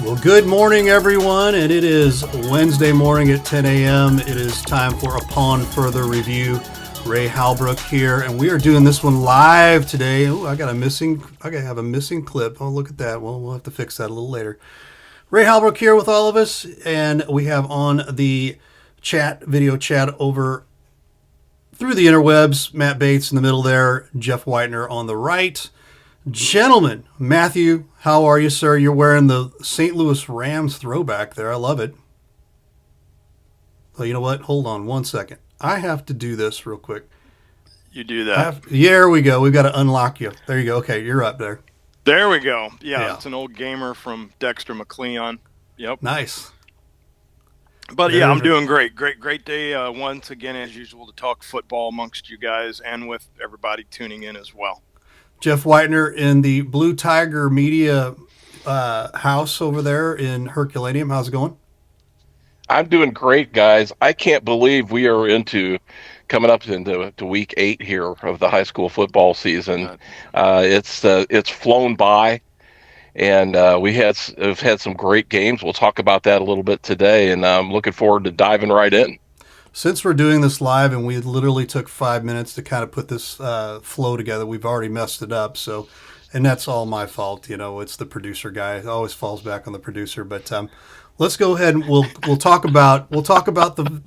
Well, good morning, everyone, and it is Wednesday morning at 10 a.m. It is time for Upon Further Review. Ray Halbrook here, and we are doing this one live today. Oh, I gotta have a missing clip. Oh, look at that. Well, we'll have to fix that a little later. Ray Halbrook here with all of us, and we have on the video chat over through the interwebs, Matt Bates in the middle there, Jeff Whitener on the right. Gentlemen, Matthew, how are you, sir? You're wearing the St. Louis Rams throwback there. I love it. Well, you know what? Hold on one second. I have to do this real quick. You do that. There we go. We've got to unlock you. There you go. Okay, you're up there. There we go. Yeah. It's an old gamer from Dexter McLeon. Yep. Nice. But yeah, I'm doing great. Great day once again, as usual, to talk football amongst you guys and with everybody tuning in as well. Jeff Whitener in the Blue Tiger Media house over there in Herculaneum. How's it going? I'm doing great, guys. I can't believe we are coming up into week 8 here of the high school football season. It's flown by, and have had some great games. We'll talk about that a little bit today, and I'm looking forward to diving right in. Since we're doing this live and we literally took 5 minutes to kind of put this flow together, we've already messed it up. So, and that's all my fault. You know, it's the producer guy. It always falls back on the producer. But let's go ahead and we'll talk about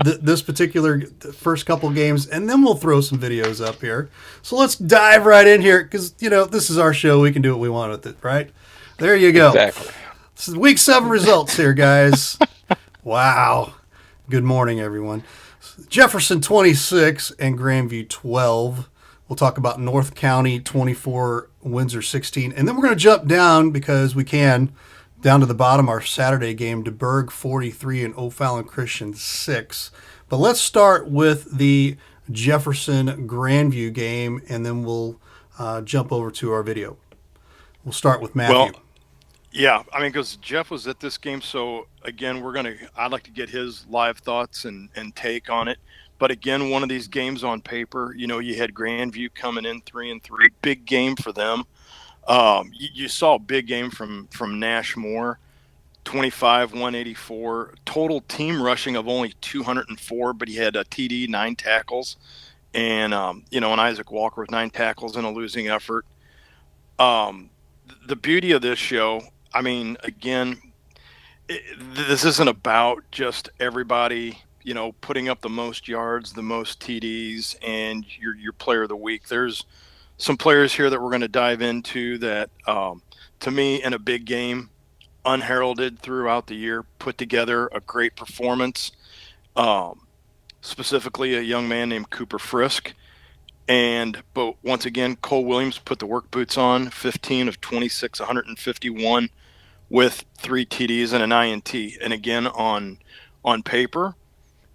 this particular first couple games, and then we'll throw some videos up here. So let's dive right in here because this is our show. We can do what we want with it, right? There you go. Exactly. This is week 7 results here, guys. Wow. Good morning, everyone. Jefferson 26 and Grandview 12. We'll talk about North County 24, Windsor 16. And then we're going to jump down because we can down to the bottom, our Saturday game, DeBerg 43 and O'Fallon Christian 6. But let's start with the Jefferson Grandview game, and then we'll jump over to our video. We'll start with Matthew. Well, yeah, I mean, because Jeff was at this game, so again, I'd like to get his live thoughts and take on it. But again, one of these games on paper, you had Grandview coming in 3-3, big game for them. You saw a big game from Nash Moore, 25, 184, total team rushing of only 204, but he had a TD, 9 tackles, and and Isaac Walker with 9 tackles in a losing effort. The beauty of this show, I mean, again, this isn't about just everybody, putting up the most yards, the most TDs, and your player of the week. There's some players here that we're going to dive into that, to me, in a big game, unheralded throughout the year, put together a great performance. Specifically, a young man named Cooper Frisk. But once again, Cole Williams put the work boots on, 15 of 26, 151 with 3 TDs and an INT. And again, on paper,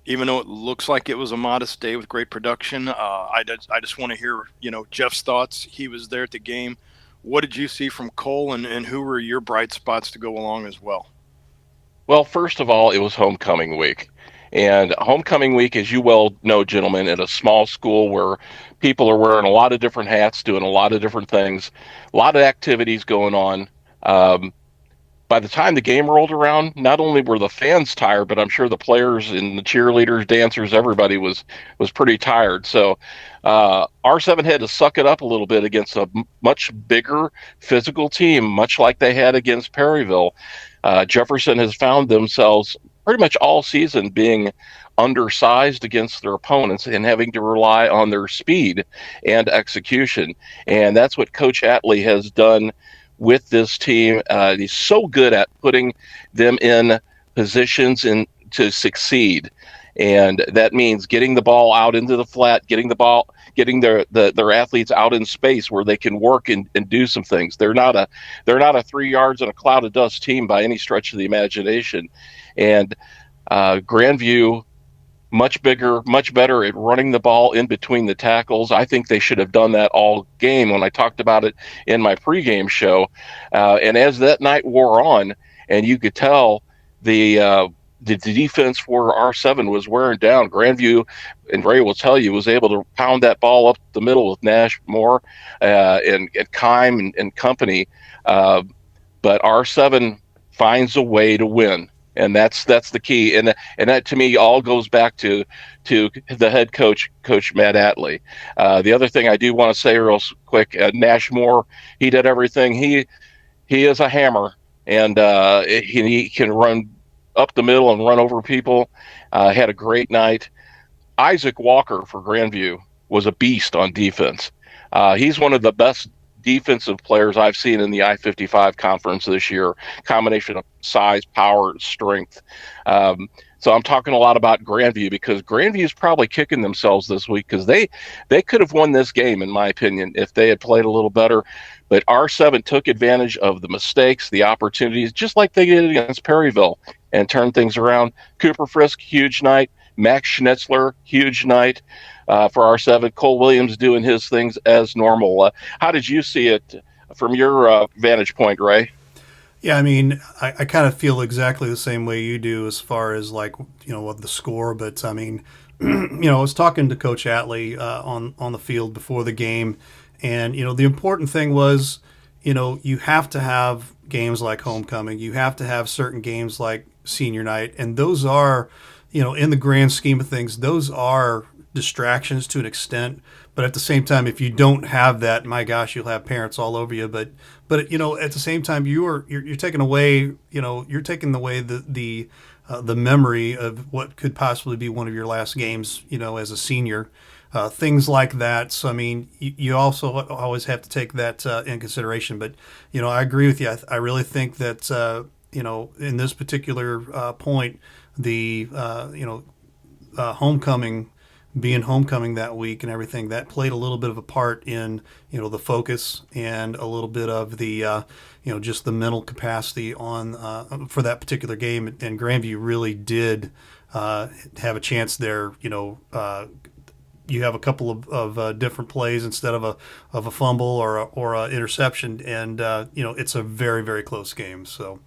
even though it looks like it was a modest day with great production, I just want to hear, Jeff's thoughts. He was there at the game. What did you see from Cole, and who were your bright spots to go along as well? Well, first of all, it was homecoming week. And homecoming week, as you well know, gentlemen, at a small school where people are wearing a lot of different hats, doing a lot of different things, a lot of activities going on. By the time the game rolled around, not only were the fans tired, but I'm sure the players and the cheerleaders, dancers, everybody was pretty tired. So R7 had to suck it up a little bit against a much bigger physical team, much like they had against Perryville. Jefferson has found themselves pretty much all season being undersized against their opponents and having to rely on their speed and execution. And that's what Coach Atley has done with this team. He's so good at putting them in positions to succeed. And that means getting the ball out into the flat, getting their athletes out in space where they can work and do some things. They're not a 3 yards in a cloud of dust team by any stretch of the imagination. And Grandview, much bigger, much better at running the ball in between the tackles. I think they should have done that all game when I talked about it in my pregame show. And as that night wore on, and you could tell the defense for R7 was wearing down, Grandview, and Ray will tell you, was able to pound that ball up the middle with Nash Moore and Kime and company. But R7 finds a way to win. And that's the key, and that to me all goes back to the head coach, Coach Matt Atley. The other thing I do want to say real quick, Nash Moore, he did everything. He is a hammer, and he can run up the middle and run over people. Had a great night. Isaac Walker for Grandview was a beast on defense. He's one of the best defensive players I've seen in the I-55 conference this year. Combination of size, power, strength. So I'm talking a lot about Grandview because Grandview is probably kicking themselves this week because they could have won this game, in my opinion, if they had played a little better. But R7 took advantage of the mistakes, the opportunities, just like they did against Perryville, and turned things around. Cooper Frisk, huge night. Max Schnitzler, huge night for R7. Cole Williams doing his things as normal. How did you see it from your vantage point, Ray? Yeah, I mean, I kind of feel exactly the same way you do as far as what the score. But I mean, I was talking to Coach Atley on the field before the game, and the important thing was, you have to have games like homecoming. You have to have certain games like senior night, and those are, in the grand scheme of things, those are distractions to an extent. But at the same time, if you don't have that, my gosh, you'll have parents all over you. But at the same time, you're taking away, you're taking away the memory of what could possibly be one of your last games, as a senior, things like that. So I mean, you also always have to take that in consideration. But I agree with you. I really think that in this particular point, the homecoming. Being homecoming that week and everything, that played a little bit of a part in the focus and a little bit of the just the mental capacity on for that particular game. And Grandview really did have a chance there. You have a couple of different plays instead of a fumble or a interception, and it's a very, very close game. So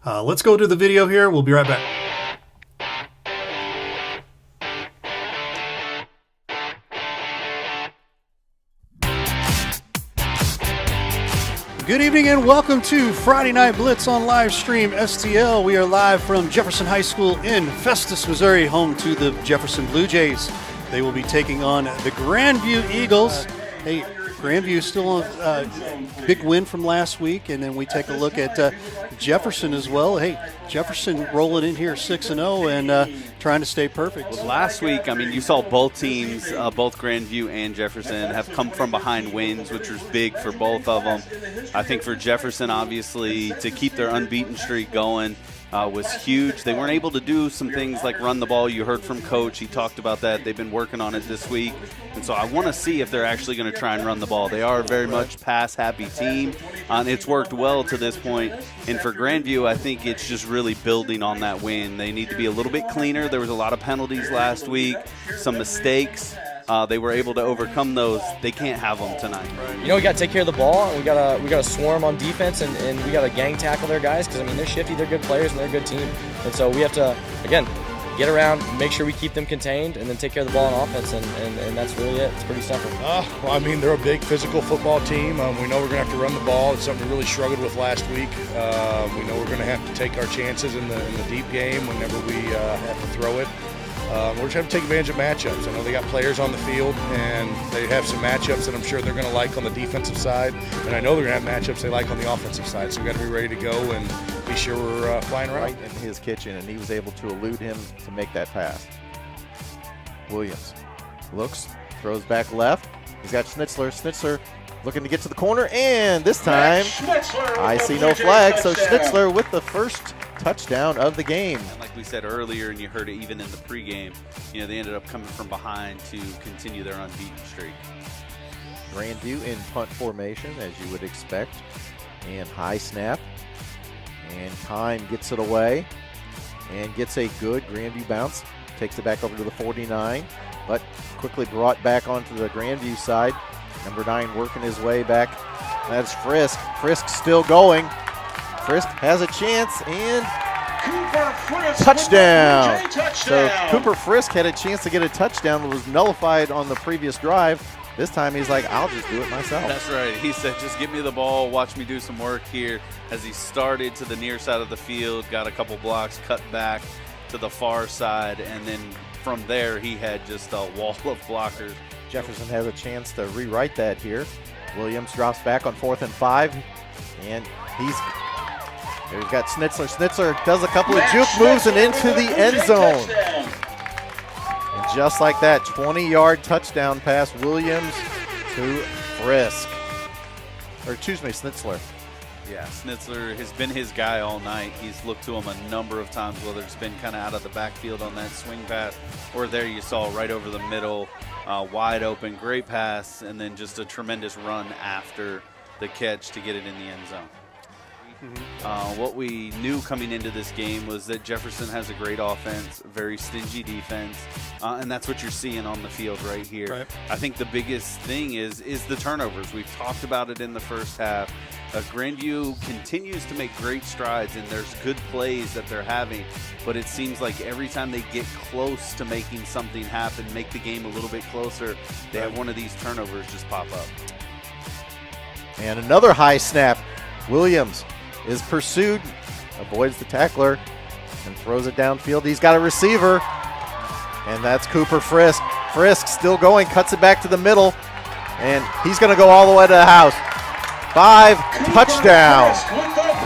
let's go to the video here. We'll be right back. Good evening and welcome to Friday Night Blitz on live stream STL. We are live from Jefferson High School in Festus, Missouri, home to the Jefferson Blue Jays. They will be taking on the Grandview Eagles. Hey, Grandview still on a big win from last week, and then we take a look at Jefferson as well. Hey, Jefferson rolling in here 6-0 and trying to stay perfect. Well, last week, I mean, you saw both teams, both Grandview and Jefferson, have come from behind wins, which was big for both of them. I think for Jefferson, obviously, to keep their unbeaten streak going was huge. They weren't able to do some things like run the ball. You heard from Coach. He talked about that. They've been working on it this week. And so I want to see if they're actually going to try and run the ball. They are a very much pass-happy team. And it's worked well to this point. And for Grandview, I think it's just really building on that win. They need to be a little bit cleaner. There was a lot of penalties last week, some mistakes. They were able to overcome those. They can't have them tonight. We got to take care of the ball, and we got to swarm on defense, and we got to gang tackle their guys because, I mean, they're shifty, they're good players, and they're a good team. And so we have to, again, get around, make sure we keep them contained, and then take care of the ball on offense, and that's really it. It's pretty simple. Well, I mean, they're a big physical football team. We know we're going to have to run the ball. It's something we really struggled with last week. We know we're going to have to take our chances in the deep game whenever we have to throw it. We're just going to take advantage of matchups. I know they got players on the field, and they have some matchups that I'm sure they're going to like on the defensive side, and I know they're going to have matchups they like on the offensive side. So we've got to be ready to go and be sure we're flying around. Right in his kitchen, and he was able to elude him to make that pass. Williams looks, throws back left. He's got Schnitzler. Schnitzler looking to get to the corner, and this time I see no flag. So Schnitzler with the first touchdown of the game. And like we said earlier, and you heard it even in the pregame, they ended up coming from behind to continue their unbeaten streak. Grandview in punt formation, as you would expect, and high snap. And Kime gets it away and gets a good Grandview bounce. Takes it back over to the 49, but quickly brought back onto the Grandview side. Number 9 working his way back. That's Frisk. Frisk still going. Frisk has a chance, and touchdown. So Cooper Frisk had a chance to get a touchdown that was nullified on the previous drive. This time he's like, I'll just do it myself. That's right. He said, just give me the ball, watch me do some work here. As he started to the near side of the field, got a couple blocks, cut back to the far side, and then from there he had just a wall of blockers. Jefferson has a chance to rewrite that here. Williams drops back on 4th and 5, and he's got Schnitzler. Schnitzler does a couple of juke moves and into the end zone. And just like that, 20-yard touchdown pass, Williams to Frisk. Or excuse me, Schnitzler. Yeah, Schnitzler has been his guy all night. He's looked to him a number of times, whether it's been kind of out of the backfield on that swing pass, or there you saw right over the middle, wide open, great pass, and then just a tremendous run after the catch to get it in the end zone. What we knew coming into this game was that Jefferson has a great offense, very stingy defense, and that's what you're seeing on the field right here. Right. I think the biggest thing is the turnovers. We've talked about it in the first half. Grandview continues to make great strides, and there's good plays that they're having, but it seems like every time they get close to making something happen, make the game a little bit closer, they have one of these turnovers just pop up. And another high snap. Williams is pursued, avoids the tackler, and throws it downfield. He's got a receiver, and that's Cooper Frisk. Frisk still going, cuts it back to the middle, and he's going to go all the way to the house. 5, touchdown.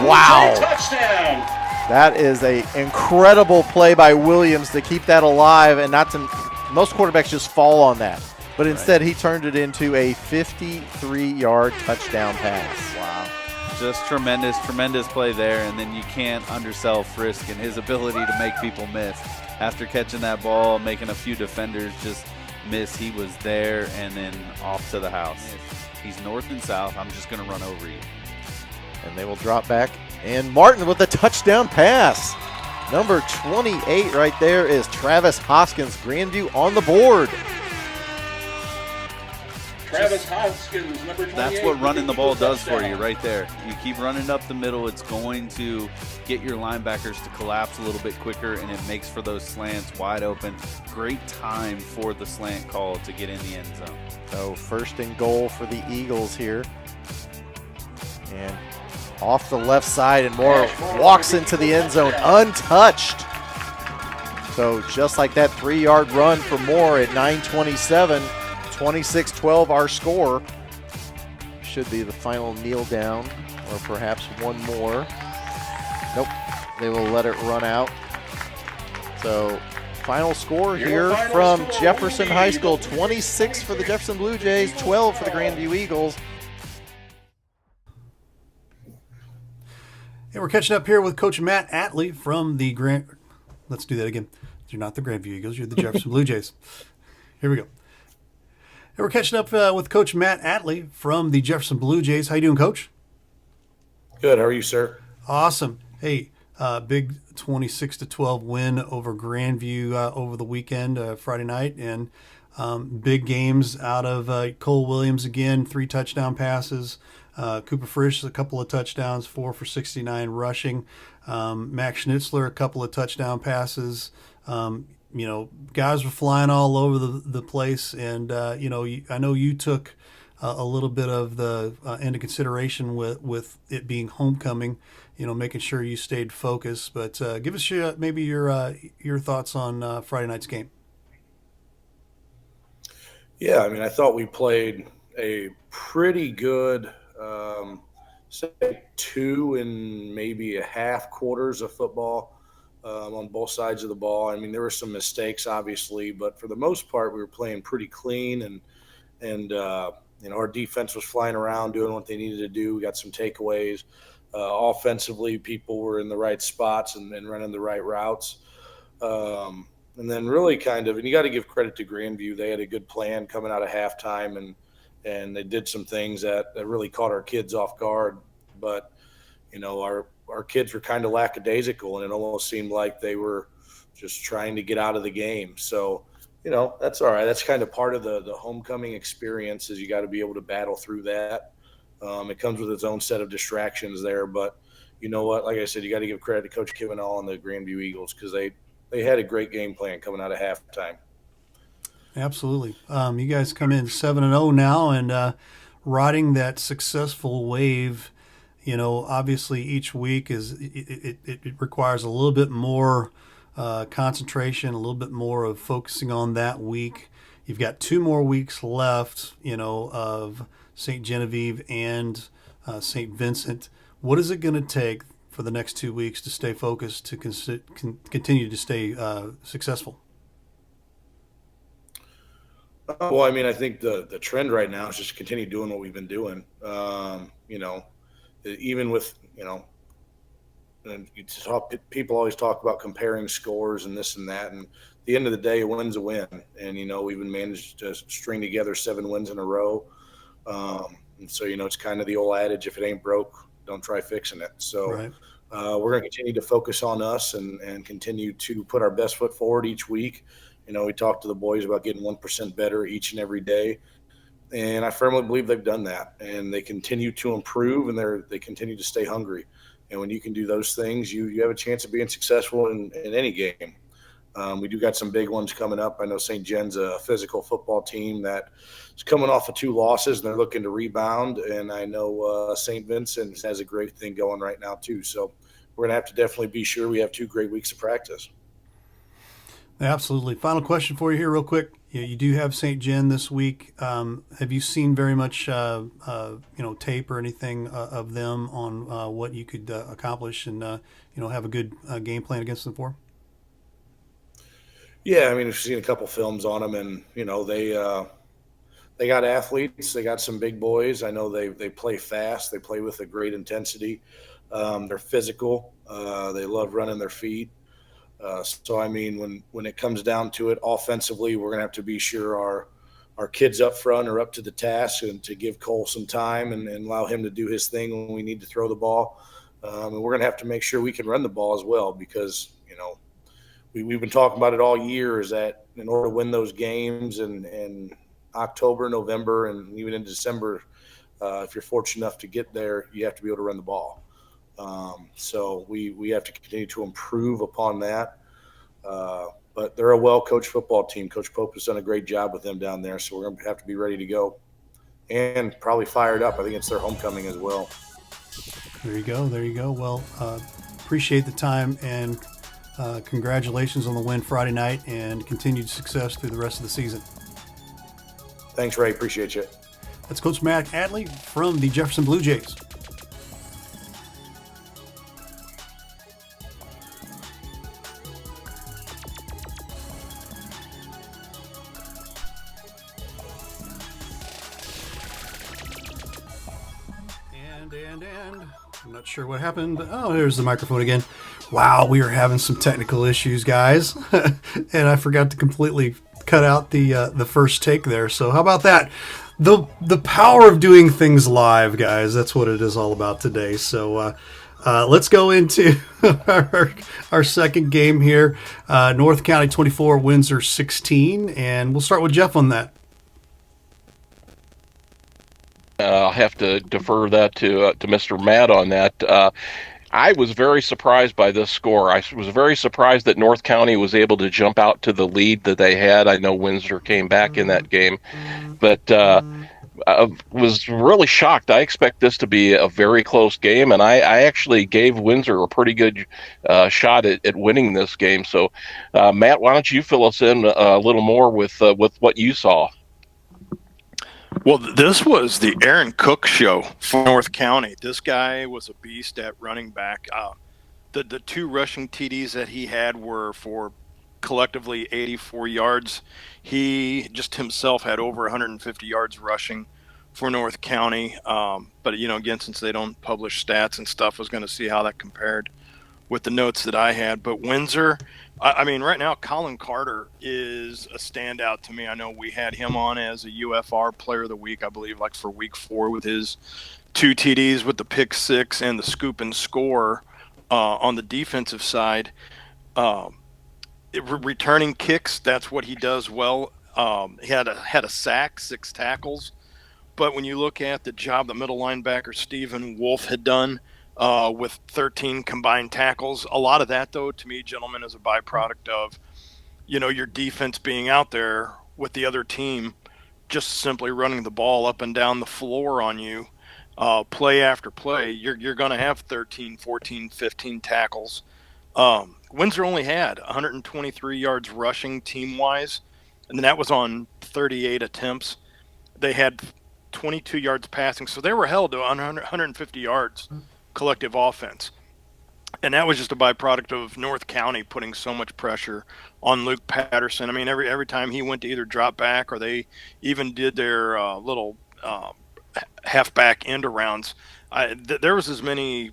Wow. That is an incredible play by Williams to keep that alive, and not to, most quarterbacks just fall on that. But instead, he turned it into a 53-yard touchdown pass. Wow. Just tremendous play there, and then you can't undersell Frisk and his ability to make people miss. After catching that ball, making a few defenders just miss, he was there and then off to the house. He's north and south. I'm just going to run over you. And they will drop back, and Martin with a touchdown pass. Number 28 right there is Travis Hoskins. Grandview on the board. Travis Hoskins, number 28. That's what running the ball does for you right there. You keep running up the middle, it's going to get your linebackers to collapse a little bit quicker, and it makes for those slants wide open. Great time for the slant call to get in the end zone. So 1st and goal for the Eagles here. And off the left side, and Moore walks into the end zone untouched. So just like that 3-yard run for Moore at 9:27. 26-12 our score. Should be the final kneel down, or perhaps one more. Nope, they will let it run out. So final score here from Jefferson High School, 26 for the Jefferson Blue Jays, 12 for the Grandview Eagles. Hey, we're catching up here with Coach Matt Atley from the Let's do that again. You're not the Grandview Eagles, you're the Jefferson Blue Jays. Here we go. Hey, we're catching up with Coach Matt Atley from the Jefferson Blue Jays. How you doing, Coach? Good. How are you, sir? Awesome. Hey, big 26-12 win over Grandview over the weekend, Friday night, and big games out of Cole Williams again, 3 touchdown passes. Cooper Frisch, a couple of touchdowns, 4 for 69 rushing. Max Schnitzler, a couple of touchdown passes. Guys were flying all over the place, and I know you took a little bit of the into consideration with it being homecoming, making sure you stayed focused. But give us your thoughts on Friday night's game. Yeah, I mean, I thought we played a pretty good, say 2 and maybe a half quarters of football. On both sides of the ball. I mean, there were some mistakes, obviously, but for the most part, we were playing pretty clean, and our defense was flying around doing what they needed to do. We got some takeaways. Offensively, people were in the right spots and running the right routes. And then really and you got to give credit to Grandview. They had a good plan coming out of halftime, and they did some things that really caught our kids off guard. But, our kids were kind of lackadaisical, and it almost seemed like they were just trying to get out of the game. So, that's all right. That's kind of part of the homecoming experience, is you got to be able to battle through that. It comes with its own set of distractions there. But you know what? Like I said, you got to give credit to Coach Kivanaugh and the Grandview Eagles, because they had a great game plan coming out of halftime. Absolutely. You guys come in 7-0 now, and riding that successful wave. Obviously each week it requires a little bit more concentration, a little bit more of focusing on that week. You've got 2 more weeks left, of St. Genevieve and St. Vincent. What is it going to take for the next 2 weeks to stay focused, to continue to stay successful? Well, I mean, I think the trend right now is just continue doing what we've been doing. Even with and people always talk about comparing scores and this and that, and at the end of the day, a win's a win. And we've been managed to string together 7 wins in a row. And so it's kind of the old adage: if it ain't broke, don't try fixing it. So Right. we're going to continue to focus on us and continue to put our best foot forward each week. We talked to the boys about getting 1% better each and every day. And I firmly believe they've done that, and they continue to improve, and they continue to stay hungry. And when you can do those things, you have a chance of being successful in any game. We do got some big ones coming up. I know St. Jen's a physical football team that is coming off of 2 losses, and they're looking to rebound. And I know St. Vincent has a great thing going right now too. So we're going to have to definitely be sure we have 2 great weeks of practice. Absolutely. Final question for you here, real quick. You do have St. Jen this week. Have you seen very much, tape or anything of them on what you could accomplish and have a good game plan against them for? Yeah, I mean, we've seen a couple films on them, and they got athletes. They got some big boys. I know they play fast. They play with a great intensity. They're physical. They love running their feet. So I mean, when it comes down to it, offensively, we're gonna have to be sure our kids up front are up to the task, and to give Cole some time and allow him to do his thing when we need to throw the ball. And we're gonna have to make sure we can run the ball as well, because we've been talking about it all year, is that in order to win those games in October, November, and even in December, if you're fortunate enough to get there, you have to be able to run the ball. So we have to continue to improve upon that. But they're a well-coached football team. Coach Pope has done a great job with them down there, so we're going to have to be ready to go and probably fired up. I think it's their homecoming as well. There you go. There you go. Well, appreciate the time, and congratulations on the win Friday night, and continued success through the rest of the season. Thanks, Ray. Appreciate you. That's Coach Matt Atley from the Jefferson Blue Jays. And I'm not sure what happened, but there's the microphone again. Wow, we are having some technical issues, guys. And I forgot to completely cut out the first take there. So how about that? The power of doing things live, guys. That's what it is all about today. So let's go into our second game here. North County 24, Windsor 16. And we'll start with Jeff on that. I'll have to defer that to Mr. Matt on that. I was very surprised by this score. I was very surprised that North County was able to jump out to the lead that they had. I know Windsor came back in that game, but I was really shocked. I expect this to be a very close game, and I actually gave Windsor a pretty good shot at winning this game. So, Matt, why don't you fill us in a little more with what you saw? Well, this was the Aaron Cook show for North County. This guy was a beast at running back. The 2 rushing TDs that he had were for collectively 84 yards. He just himself had over 150 yards rushing for North County. But, again, since they don't publish stats and stuff, I was going to see how that compared with the notes that I had. But Windsor, I mean, right now, Colin Carter is a standout to me. I know we had him on as a UFR Player of the Week, I believe, like for week 4 with his 2 TDs with the pick 6 and the scoop and score on the defensive side. Returning kicks, that's what he does well. He had a sack, 6 tackles. But when you look at the job the middle linebacker Stephen Wolf had done, with 13 combined tackles. A lot of that, though, to me, gentlemen, is a byproduct of, your defense being out there with the other team just simply running the ball up and down the floor on you, play after play, you're going to have 13, 14, 15 tackles. Windsor only had 123 yards rushing team-wise, and that was on 38 attempts. They had 22 yards passing, so they were held to 150 yards collective offense. And that was just a byproduct of North County putting so much pressure on Luke Patterson. I mean, every time he went to either drop back or they even did their little halfback end arounds, there was as many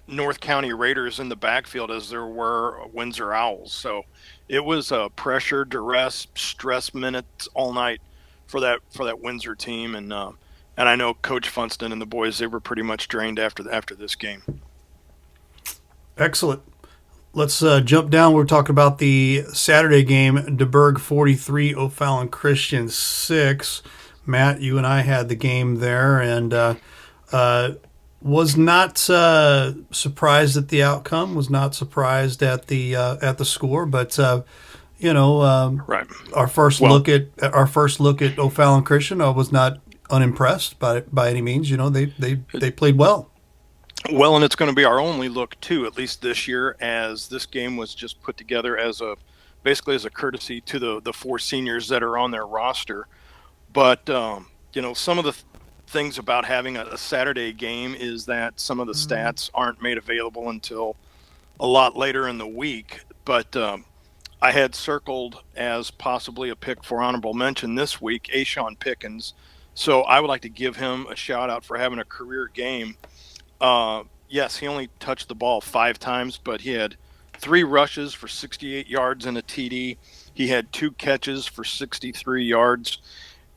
North County Raiders in the backfield as there were Windsor Owls. So it was pressure, duress, stress minutes all night for that Windsor team. And I know Coach Funston and the boys, they were pretty much drained after this game. Excellent. Let's jump down. We're talking about the Saturday game, DeBurgh 43, O'Fallon Christian 6. Matt, you and I had the game there, and was not surprised at the outcome. Was not surprised at the score, but Right. Our first look at O'Fallon Christian, I was not unimpressed by any means. They played well. Well, and it's going to be our only look too, at least this year, as this game was just put together basically as a courtesy to the four seniors that are on their roster. But some of the things about having a Saturday game is that some of the stats aren't made available until a lot later in the week. But I had circled as possibly a pick for honorable mention this week, Ashawn Pickens. So I would like to give him a shout out for having a career game. Yes, he only touched the ball 5 times, but he had 3 rushes for 68 yards and a TD. He had 2 catches for 63 yards.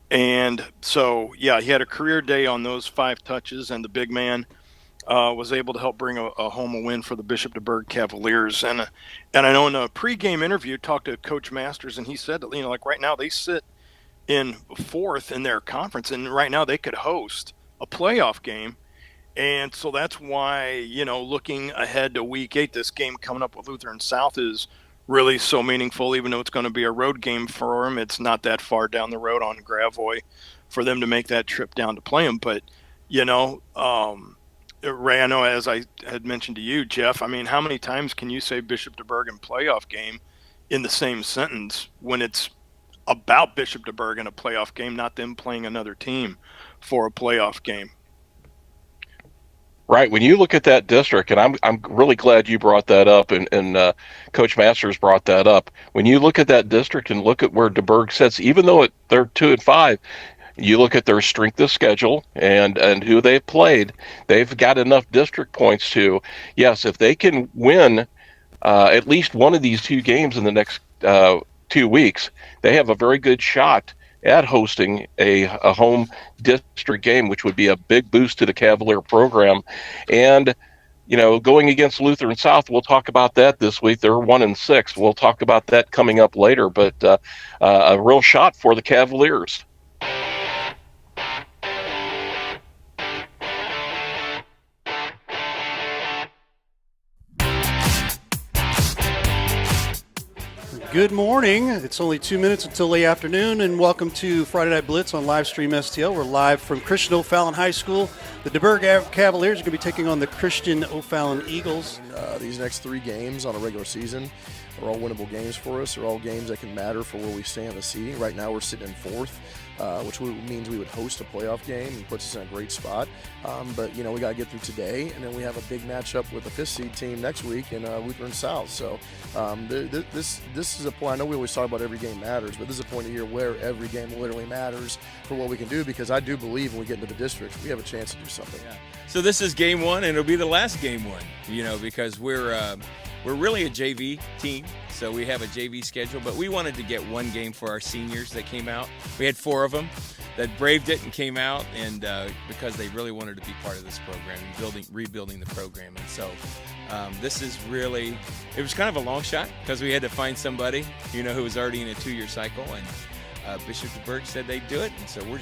And so, yeah, he had a career day on those 5 touches, and the big man was able to help bring a home win for the Bishop DeBurgh Cavaliers. And I know in a pregame interview, talked to Coach Masters, and he said that, like right now they sit in 4th in their conference, and right now they could host a playoff game. And so that's why, looking ahead to week 8, this game coming up with Lutheran South is really so meaningful, even though it's going to be a road game for them. It's not that far down the road on Gravois for them to make that trip down to play them. But, Ray, I know as I had mentioned to you, Jeff, I mean, how many times can you say Bishop DeBurgh and playoff game in the same sentence when it's about Bishop DeBurgh in a playoff game, not them playing another team for a playoff game? Right. When you look at that district, and I'm really glad you brought that up, and Coach Masters brought that up. When you look at that district and look at where DeBurgh sits, even though they're 2-5, you look at their strength of schedule and who they've played. They've got enough district points to, yes, if they can win at least one of these 2 games in the next 2 weeks, they have a very good shot at hosting a home district game, which would be a big boost to the Cavalier program. And, going against Lutheran South, we'll talk about that this week. They're 1-6. We'll talk about that coming up later, but a real shot for the Cavaliers. Good morning. It's only 2 minutes until late afternoon, and welcome to Friday Night Blitz on Livestream STL. We're live from Christian O'Fallon High School. The DeBurgh Cavaliers are going to be taking on the Christian O'Fallon Eagles. These next 3 games on a regular season are all winnable games for us. They're all games that can matter for where we stand in the seeding. Right now we're sitting in 4th, which means we would host a playoff game and puts us in a great spot. But, we got to get through today, and then we have a big matchup with the 5th seed team next week in Lutheran South. So this is a point. I know we always talk about every game matters, but this is a point of year where every game literally matters for what we can do, because I do believe when we get into the districts, we have a chance to do something. Yeah. So this is game 1, and it'll be the last game 1, because we're really a JV team, so we have a JV schedule, but we wanted to get 1 game for our seniors that came out. We had 4 of them that braved it and came out, and because they really wanted to be part of this program and rebuilding the program. And so this is really, it was kind of a long shot because we had to find somebody, who was already in a 2-year cycle, and Bishop DeBurgh said they'd do it, and so we're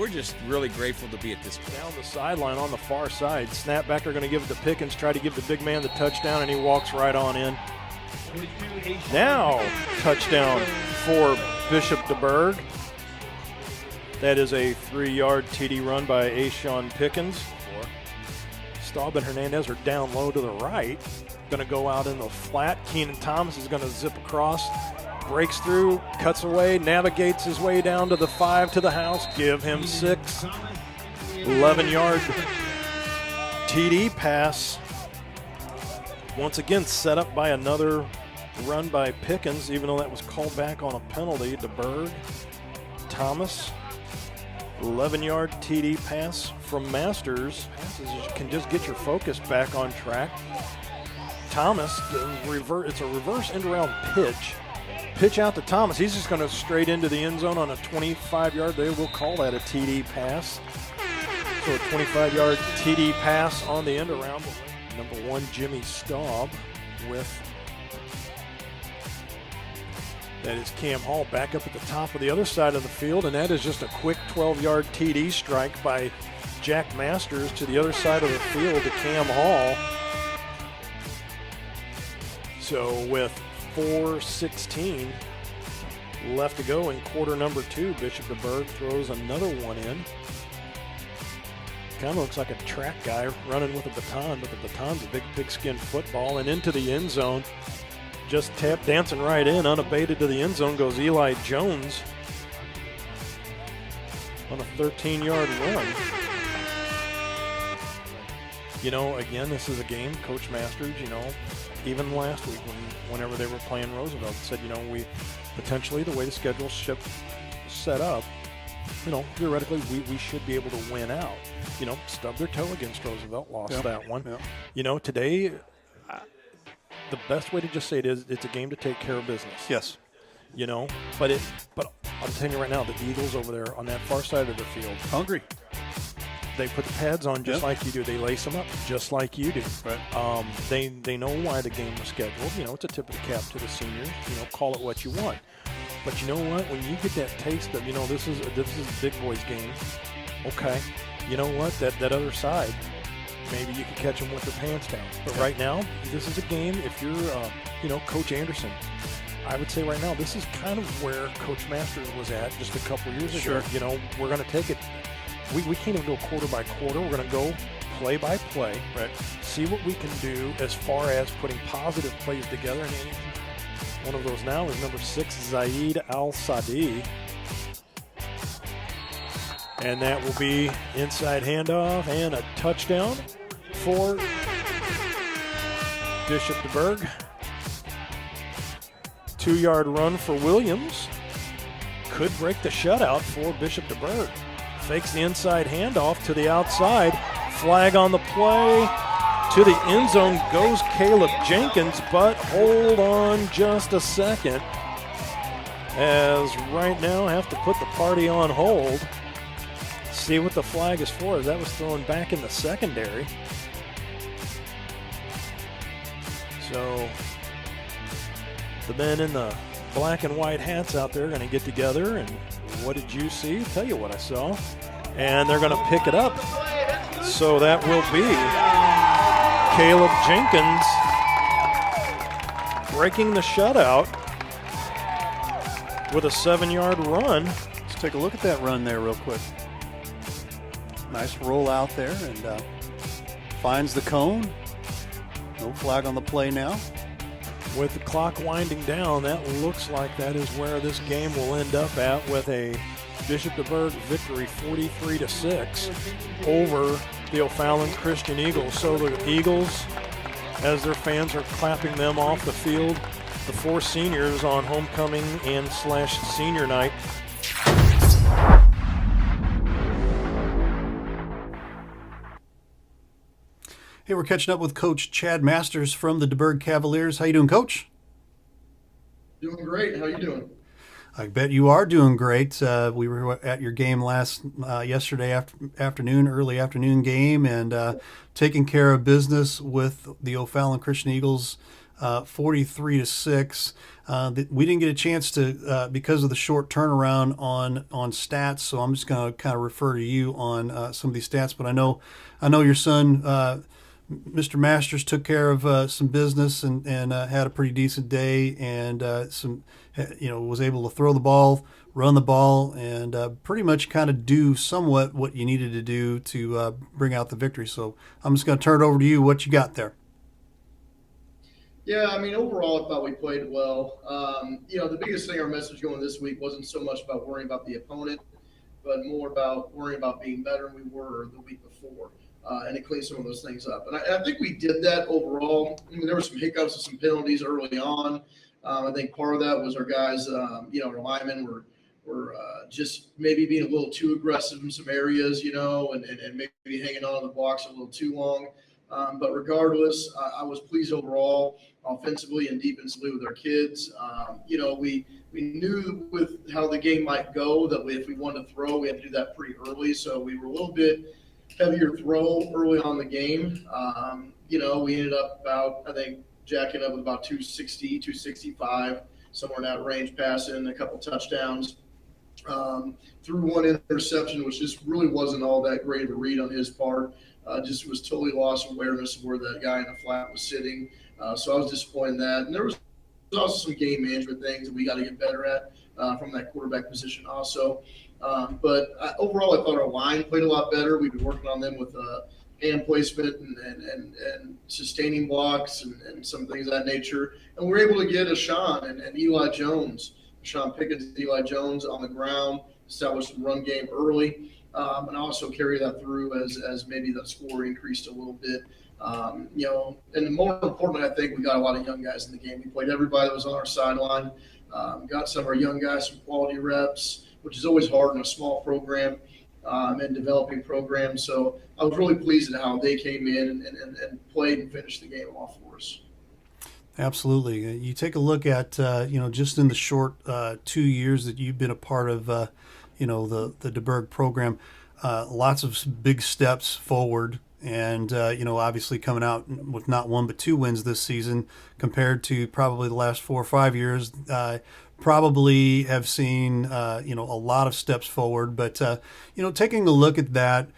just really grateful to be at this point. Down the sideline on the far side, snapback are going to give it to Pickens, try to give the big man the touchdown, and he walks right on in. Now touchdown for Bishop DeBurgh. That is a 3-yard TD run by Ashawn Pickens. Staub and Hernandez are down low to the right. Going to go out in the flat. Keenan Thomas is going to zip across, breaks through, cuts away, navigates his way down to the 5 to the house. Give him 6. 11-yard TD pass. Once again, set up by another run by Pickens, even though that was called back on a penalty. DeBerg, Thomas. 11-yard TD pass from Masters. Passes can just get your focus back on track. Thomas, it's a reverse end-around pitch. Pitch out to Thomas. He's just going to straight into the end zone on a 25-yard. They will call that a TD pass. So a 25-yard TD pass on the end-around. Number 1, Jimmy Staub with... That is Cam Hall back up at the top of the other side of the field, and that is just a quick 12-yard TD strike by Jack Masters to the other side of the field to Cam Hall. So with 4:16 left to go in quarter number 2, Bishop DeBerg throws another one in. Kind of looks like a track guy running with a baton, but the baton's a big pigskin football, and into the end zone. Just dancing right in, unabated to the end zone goes Eli Jones on a 13-yard run. You know, again, this is a game, Coach Masters, you know, even last week whenever they were playing Roosevelt, said, you know, we potentially, the way the schedule's set up, you know, theoretically, we should be able to win out. You know, stubbed their toe against Roosevelt, lost that one. Yep. You know, today... the best way to just say it is it's a game to take care of business. Yes. You know, but I'm telling you right now, the Eagles over there on that far side of the field. Hungry. They put the pads on just like you do. They lace them up just like you do. Right. They know why the game was scheduled. You know, it's a tip of the cap to the seniors. You know, call it what you want. But you know what? When you get that taste of, you know, this is a big boys game. Okay. You know what? That other side, maybe you could catch them with their pants down. But right now, this is a game, if you're, you know, Coach Anderson, I would say right now, this is kind of where Coach Masters was at just a couple years ago. Sure. You know, we're going to take it. We can't even go quarter by quarter. We're going to go play by play. Right. See what we can do as far as putting positive plays together. And one of those now is number 6, Zaid Al-Sadi. And that will be inside handoff and a touchdown for Bishop DeBerg. 2-yard run for Williams. Could break the shutout for Bishop DeBerg. Fakes the inside handoff to the outside. Flag on the play. To the end zone goes Caleb Jenkins, but hold on just a second. As right now have to put the party on hold. See what the flag is for. That was thrown back in the secondary. So the men in the black and white hats out there are going to get together, and what did you see? I'll tell you what I saw. And they're going to pick it up. So that will be Caleb Jenkins breaking the shutout with a 7-yard run. Let's take a look at that run there real quick. Nice roll out there, and finds the cone. No flag on the play now. With the clock winding down, that looks like that is where this game will end up at, with a Bishop DeBerg victory 43-6 over the O'Fallon Christian Eagles. So the Eagles, as their fans are clapping them off the field, the 4 seniors on homecoming and / senior night. Hey, we're catching up with Coach Chad Masters from the DeBerg Cavaliers. How you doing, Coach? Doing great. How you doing? I bet you are doing great. We were at your game yesterday afternoon, early afternoon game, and taking care of business with the O'Fallon Christian Eagles, 43-6. We didn't get a chance to because of the short turnaround on stats. So I'm just going to kind of refer to you on some of these stats. But I know your son Mr. Masters took care of some business and had a pretty decent day, and was able to throw the ball, run the ball, and pretty much kind of do somewhat what you needed to do to bring out the victory. So I'm just going to turn it over to you. What you got there? Yeah, I mean, overall, I thought we played well. The biggest thing our message going this week wasn't so much about worrying about the opponent, but more about worrying about being better than we were the week before. And it cleaned some of those things up. And I think we did that overall. I mean, there were some hiccups and some penalties early on. I think part of that was our guys, our linemen were just maybe being a little too aggressive in some areas, and maybe hanging on to the blocks a little too long. But regardless, I was pleased overall, offensively and defensively with our kids. We knew with how the game might go that if we wanted to throw, we had to do that pretty early. So we were a little bit heavier throw early on the game. We ended up about, I think, jacking up with about 260, 265, somewhere in that range, passing a couple touchdowns. Threw one interception, which just really wasn't all that great of a read on his part. Just was totally lost awareness of where that guy in the flat was sitting. So I was disappointed in that. And there was also some game management things that we got to get better at from that quarterback position also. But overall, I thought our line played a lot better. We've been working on them with hand placement and sustaining blocks and some things of that nature. And we're able to get Sean and Eli Jones, Sean Pickens and Eli Jones on the ground, establish the run game early, and also carry that through as maybe the score increased a little bit. And more importantly, I think we got a lot of young guys in the game. We played everybody that was on our sideline, got some of our young guys some quality reps, which is always hard in a small program and developing program. So I was really pleased at how they came in and played and finished the game off for us. Absolutely. You take a look at, just in the short 2 years that you've been a part of, the DeBerg program, lots of big steps forward. And, obviously coming out with not one but two wins this season compared to probably the last 4 or 5 years, probably have seen, a lot of steps forward. But, taking a look at that,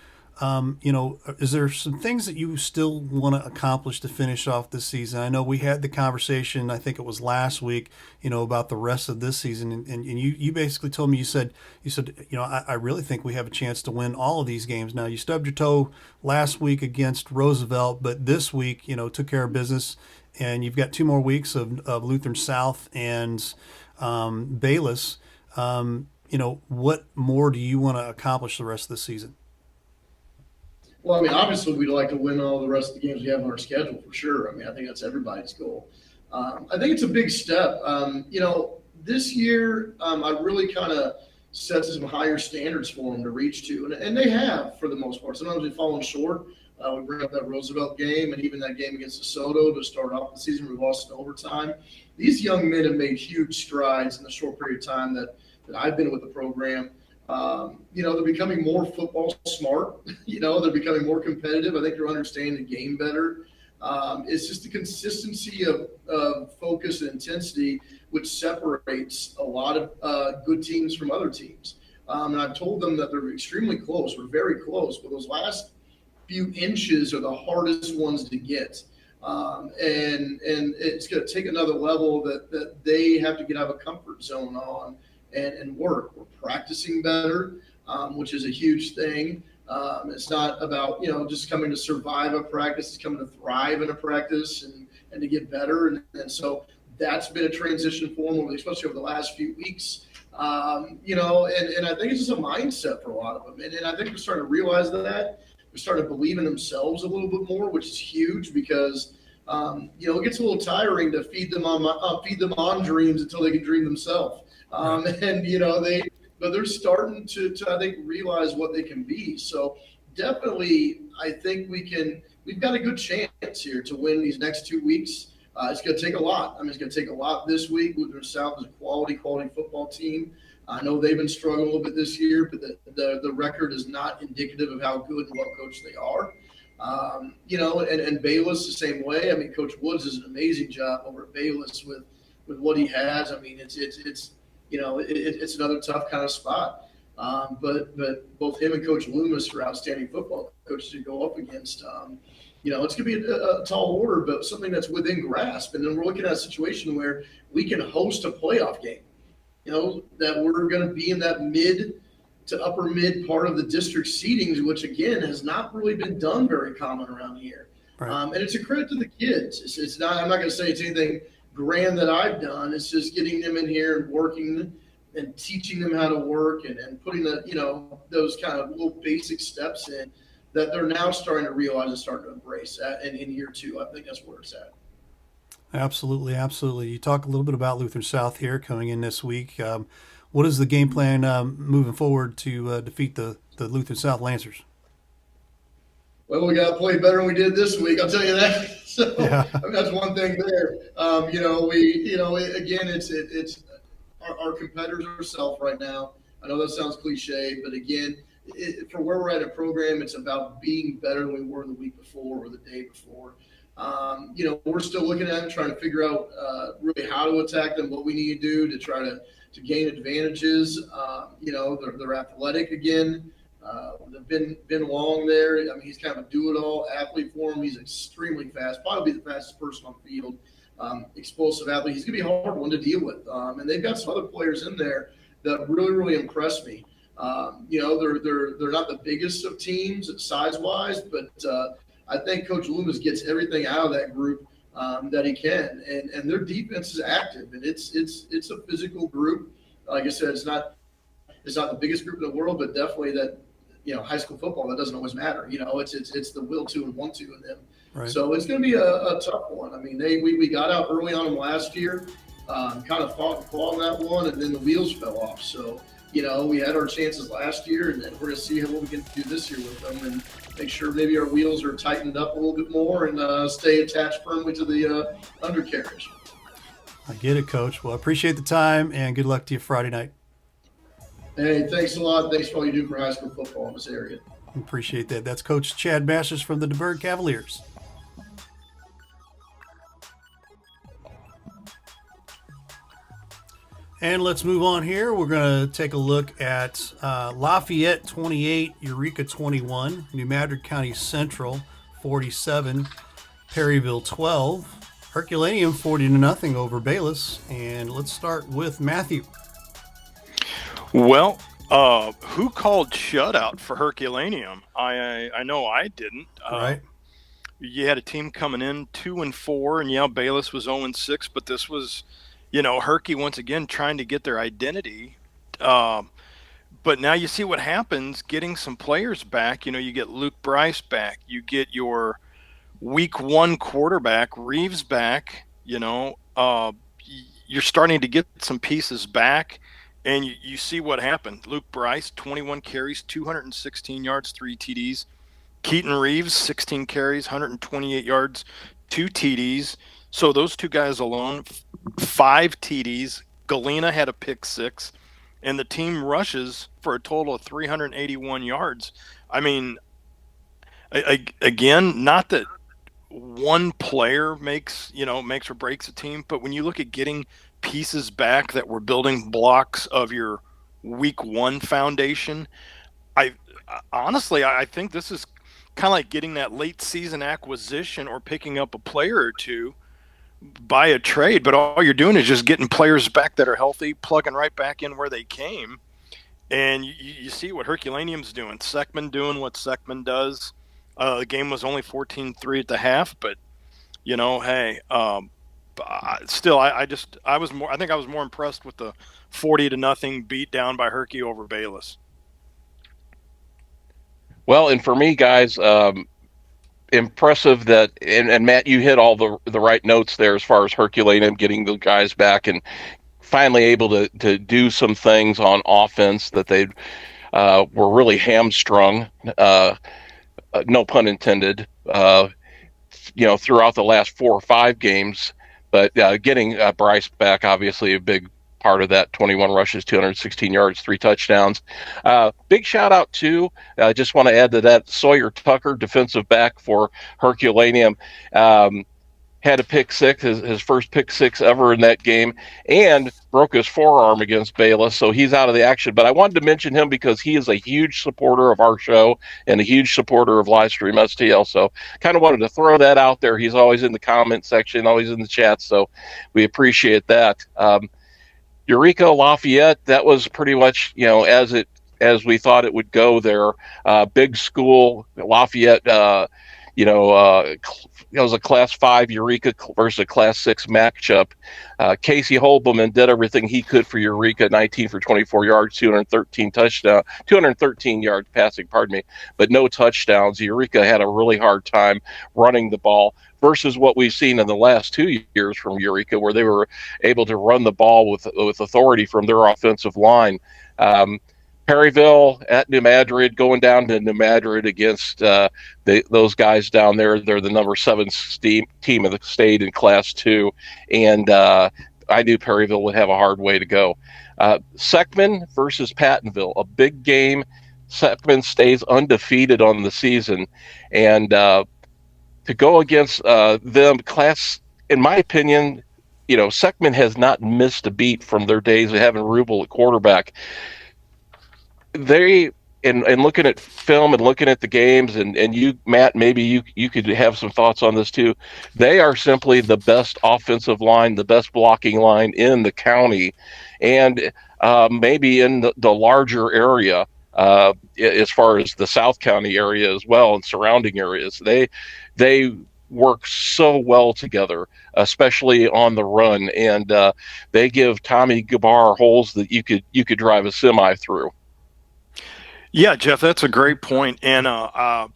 is there some things that you still want to accomplish to finish off this season? I know we had the conversation, I think it was last week, about the rest of this season. And you basically told me, you said, I really think we have a chance to win all of these games. Now, you stubbed your toe last week against Roosevelt, but this week, took care of business. And you've got 2 more weeks of Lutheran South and Bayless. What more do you want to accomplish the rest of the season? Well, I mean, obviously, we'd like to win all the rest of the games we have on our schedule for sure. I mean, I think that's everybody's goal. I think it's a big step. This year, I really kind of set some higher standards for them to reach to, and they have for the most part. Sometimes we've fallen short. We bring up that Roosevelt game and even that game against DeSoto to start off the season. We lost in overtime. These young men have made huge strides in the short period of time that I've been with the program. They're becoming more football smart. They're becoming more competitive. I think they're understanding the game better. It's just the consistency of focus and intensity which separates a lot of good teams from other teams. And I've told them that they're extremely close. We're very close, but those last few inches are the hardest ones to get. And it's going to take another level that they have to get out of a comfort zone on and work. We're practicing better, which is a huge thing. It's not about, just coming to survive a practice. It's coming to thrive in a practice and to get better. And so that's been a transition for them, especially over the last few weeks. And I think it's just a mindset for a lot of them. And I think they're starting to realize that. They're starting to believe in themselves a little bit more, which is huge because, it gets a little tiring to feed them on dreams until they can dream themselves. But they're starting to I think realize what they can be. So definitely, I think we've got a good chance here to win these next 2 weeks. It's going to take a lot. I mean, it's going to take a lot this week. Lutheran South is a quality football team. I know they've been struggling a little bit this year, but the record is not indicative of how good and well coached they are. And Bayless the same way. I mean, Coach Woods does an amazing job over at Bayless with what he has. I mean, it's another tough kind of spot. But both him and Coach Loomis are outstanding football coaches to go up against. It's going to be a tall order, but something that's within grasp. And then we're looking at a situation where we can host a playoff game, that we're going to be in that mid to upper mid part of the district seedings, which, again, has not really been done very common around here. Right. And it's a credit to the kids. It's not. I'm not going to say it's anything grand that I've done. It's just getting them in here and working and teaching them how to work and putting those kind of little basic steps in that they're now starting to realize and starting to embrace in year 2. I think that's where it's at. Absolutely, absolutely. You talk a little bit about Lutheran South here coming in this week. What is the game plan moving forward to defeat the Lutheran South Lancers? Well, we got to play better than we did this week. I'll tell you that. So Yeah. I mean, that's one thing there. Again, it's our competitors are self right now. I know that sounds cliche, but again, for where we're at a program, it's about being better than we were the week before or the day before. We're still looking at them, trying to figure out really how to attack them, what we need to do to try to gain advantages. They're athletic again. They've been long there. I mean, he's kind of a do-it-all athlete for him. He's extremely fast, probably the fastest person on the field. Explosive athlete. He's going to be a hard one to deal with. And they've got some other players in there that really, really impress me. They're not the biggest of teams size-wise, but I think Coach Loomis gets everything out of that group that he can. And their defense is active, and it's a physical group. Like I said, it's not the biggest group in the world, but definitely that. High school football, that doesn't always matter. It's the will to and want to in them. Right. So it's going to be a tough one. I mean, we got out early on them last year, kind of fought and clawed on that one, and then the wheels fell off. So, we had our chances last year, and we're going to see what we can do this year with them and make sure maybe our wheels are tightened up a little bit more and stay attached firmly to the undercarriage. I get it, Coach. Well, I appreciate the time, and good luck to you Friday night. Hey, thanks a lot. Thanks for all you do for high school football in this area. Appreciate that. That's Coach Chad Masters from the DeBerg Cavaliers. And let's move on here. We're going to take a look at Lafayette 28, Eureka 21, New Madrid County Central 47, Perryville 12, Herculaneum 40-0 over Bayless. And let's start with Matthew. Well, who called shutout for Herculaneum? I know I didn't. Right. You had a team coming in 2-4, and yeah, Bayless was 0-6, but this was, Herky once again trying to get their identity. But now you see what happens getting some players back. You get Luke Bryce back. You get your week 1 quarterback, Reeves, back. You're starting to get some pieces back. And you see what happened. Luke Bryce, 21 carries, 216 yards, 3 TDs. Keaton Reeves, 16 carries, 128 yards, 2 TDs. So those two guys alone, 5 TDs. Galena had a pick 6. And the team rushes for a total of 381 yards. I mean, again, not that one player makes or breaks a team, but when you look at getting pieces back that were building blocks of your week 1 foundation, I honestly think this is kind of like getting that late season acquisition or picking up a player or two by a trade, but all you're doing is just getting players back that are healthy, plugging right back in where they came. And you see what Herculaneum's doing. Seckman doing what Seckman does. The game was only 14-3 at the half, but hey, still, I was more impressed with the 40-0 beat down by Herky over Bayless. Well, and for me, guys, impressive that, and Matt, you hit all the right notes there as far as Herculaneum getting the guys back and finally able to do some things on offense that they were really hamstrung, no pun intended, throughout the last 4 or 5 games. But getting Bryce back, obviously a big part of that. 21 rushes, 216 yards, 3 touchdowns. Big shout out too. I just want to add to that, Sawyer Tucker, defensive back for Herculaneum, had a pick six, his first pick six ever in that game, and broke his forearm against Bayless, so he's out of the action. But I wanted to mention him because he is a huge supporter of our show and a huge supporter of Livestream STL. So kind of wanted to throw that out there. He's always in the comment section, always in the chat, so we appreciate that. Eureka Lafayette, that was pretty much, as we thought it would go there. Big school, Lafayette, it was a Class 5 Eureka versus a Class 6 matchup. Casey Holbeman did everything he could for Eureka, 19 for 24 yards, 213 yards passing, but no touchdowns. Eureka had a really hard time running the ball versus what we've seen in the last 2 years from Eureka, where they were able to run the ball with authority from their offensive line. Perryville at New Madrid, going down to New Madrid against those guys down there. They're the number 7 team of the state in Class 2, and I knew Perryville would have a hard way to go. Seckman versus Pattonville, a big game. Seckman stays undefeated on the season, and to go against them, in my opinion, Seckman has not missed a beat from their days of having Rubel at quarterback. And looking at film and looking at the games, and you, Matt, maybe you could have some thoughts on this too. They are simply the best offensive line, the best blocking line in the county, and maybe in the larger area as far as the South County area as well and surrounding areas. They work so well together, especially on the run, and they give Tommy Gabar holes that you could drive a semi through. Yeah, Jeff, that's a great point. And I,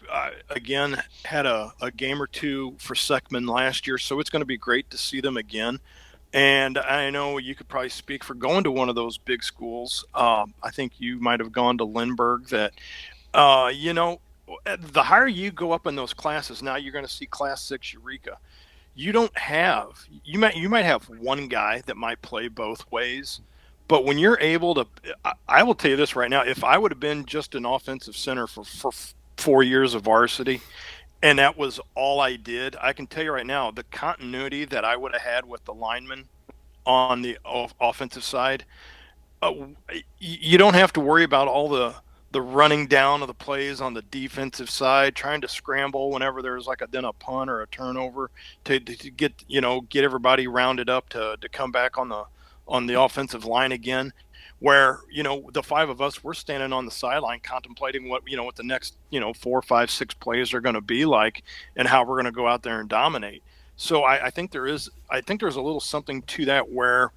again, had a game or two for Seckman last year, so it's going to be great to see them again. And I know you could probably speak for going to one of those big schools. I think you might have gone to Lindbergh. That, the higher you go up in those classes, now you're going to see Class 6 Eureka. You might have one guy that might play both ways. But when you're able to, I will tell you this right now, if I would have been just an offensive center for 4 years of varsity, and that was all I did, I can tell you right now, the continuity that I would have had with the linemen on the offensive side, you don't have to worry about all the running down of the plays on the defensive side, trying to scramble whenever there's like a punt or a turnover to get everybody rounded up to come back on the offensive line again, where, the 5 of us, we're standing on the sideline contemplating what the next, 4, 5, 6 plays are going to be like and how we're going to go out there and dominate. So I think there's a little something to that, where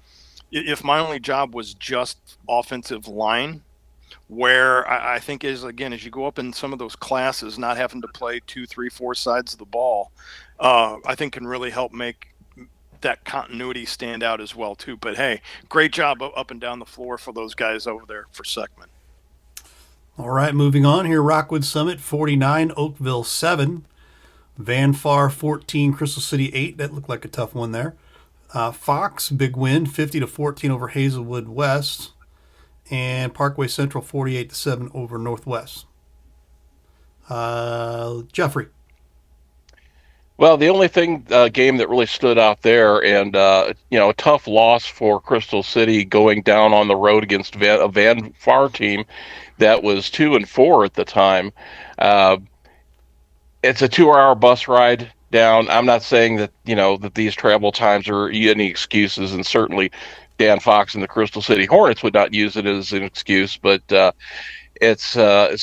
if my only job was just offensive line, where I think as you go up in some of those classes, not having to play 2, 3, 4 sides of the ball, I think can really help make that continuity stand out as well too. But hey, great job up and down the floor for those guys over there for Seckman. All right, moving on here. Rockwood Summit 49, Oakville 7, Van Far 14, Crystal City 8. That looked like a tough one there. Fox, big win, 50-14 over Hazelwood West, and Parkway Central 48-7 over Northwest. Jeffrey. Well, the only game that really stood out there, and a tough loss for Crystal City going down on the road against a Van Far team that was 2-4 at the time. It's a 2-hour bus ride down. I'm not saying that that these travel times are any excuses, and certainly Dan Fox and the Crystal City Hornets would not use it as an excuse, but it's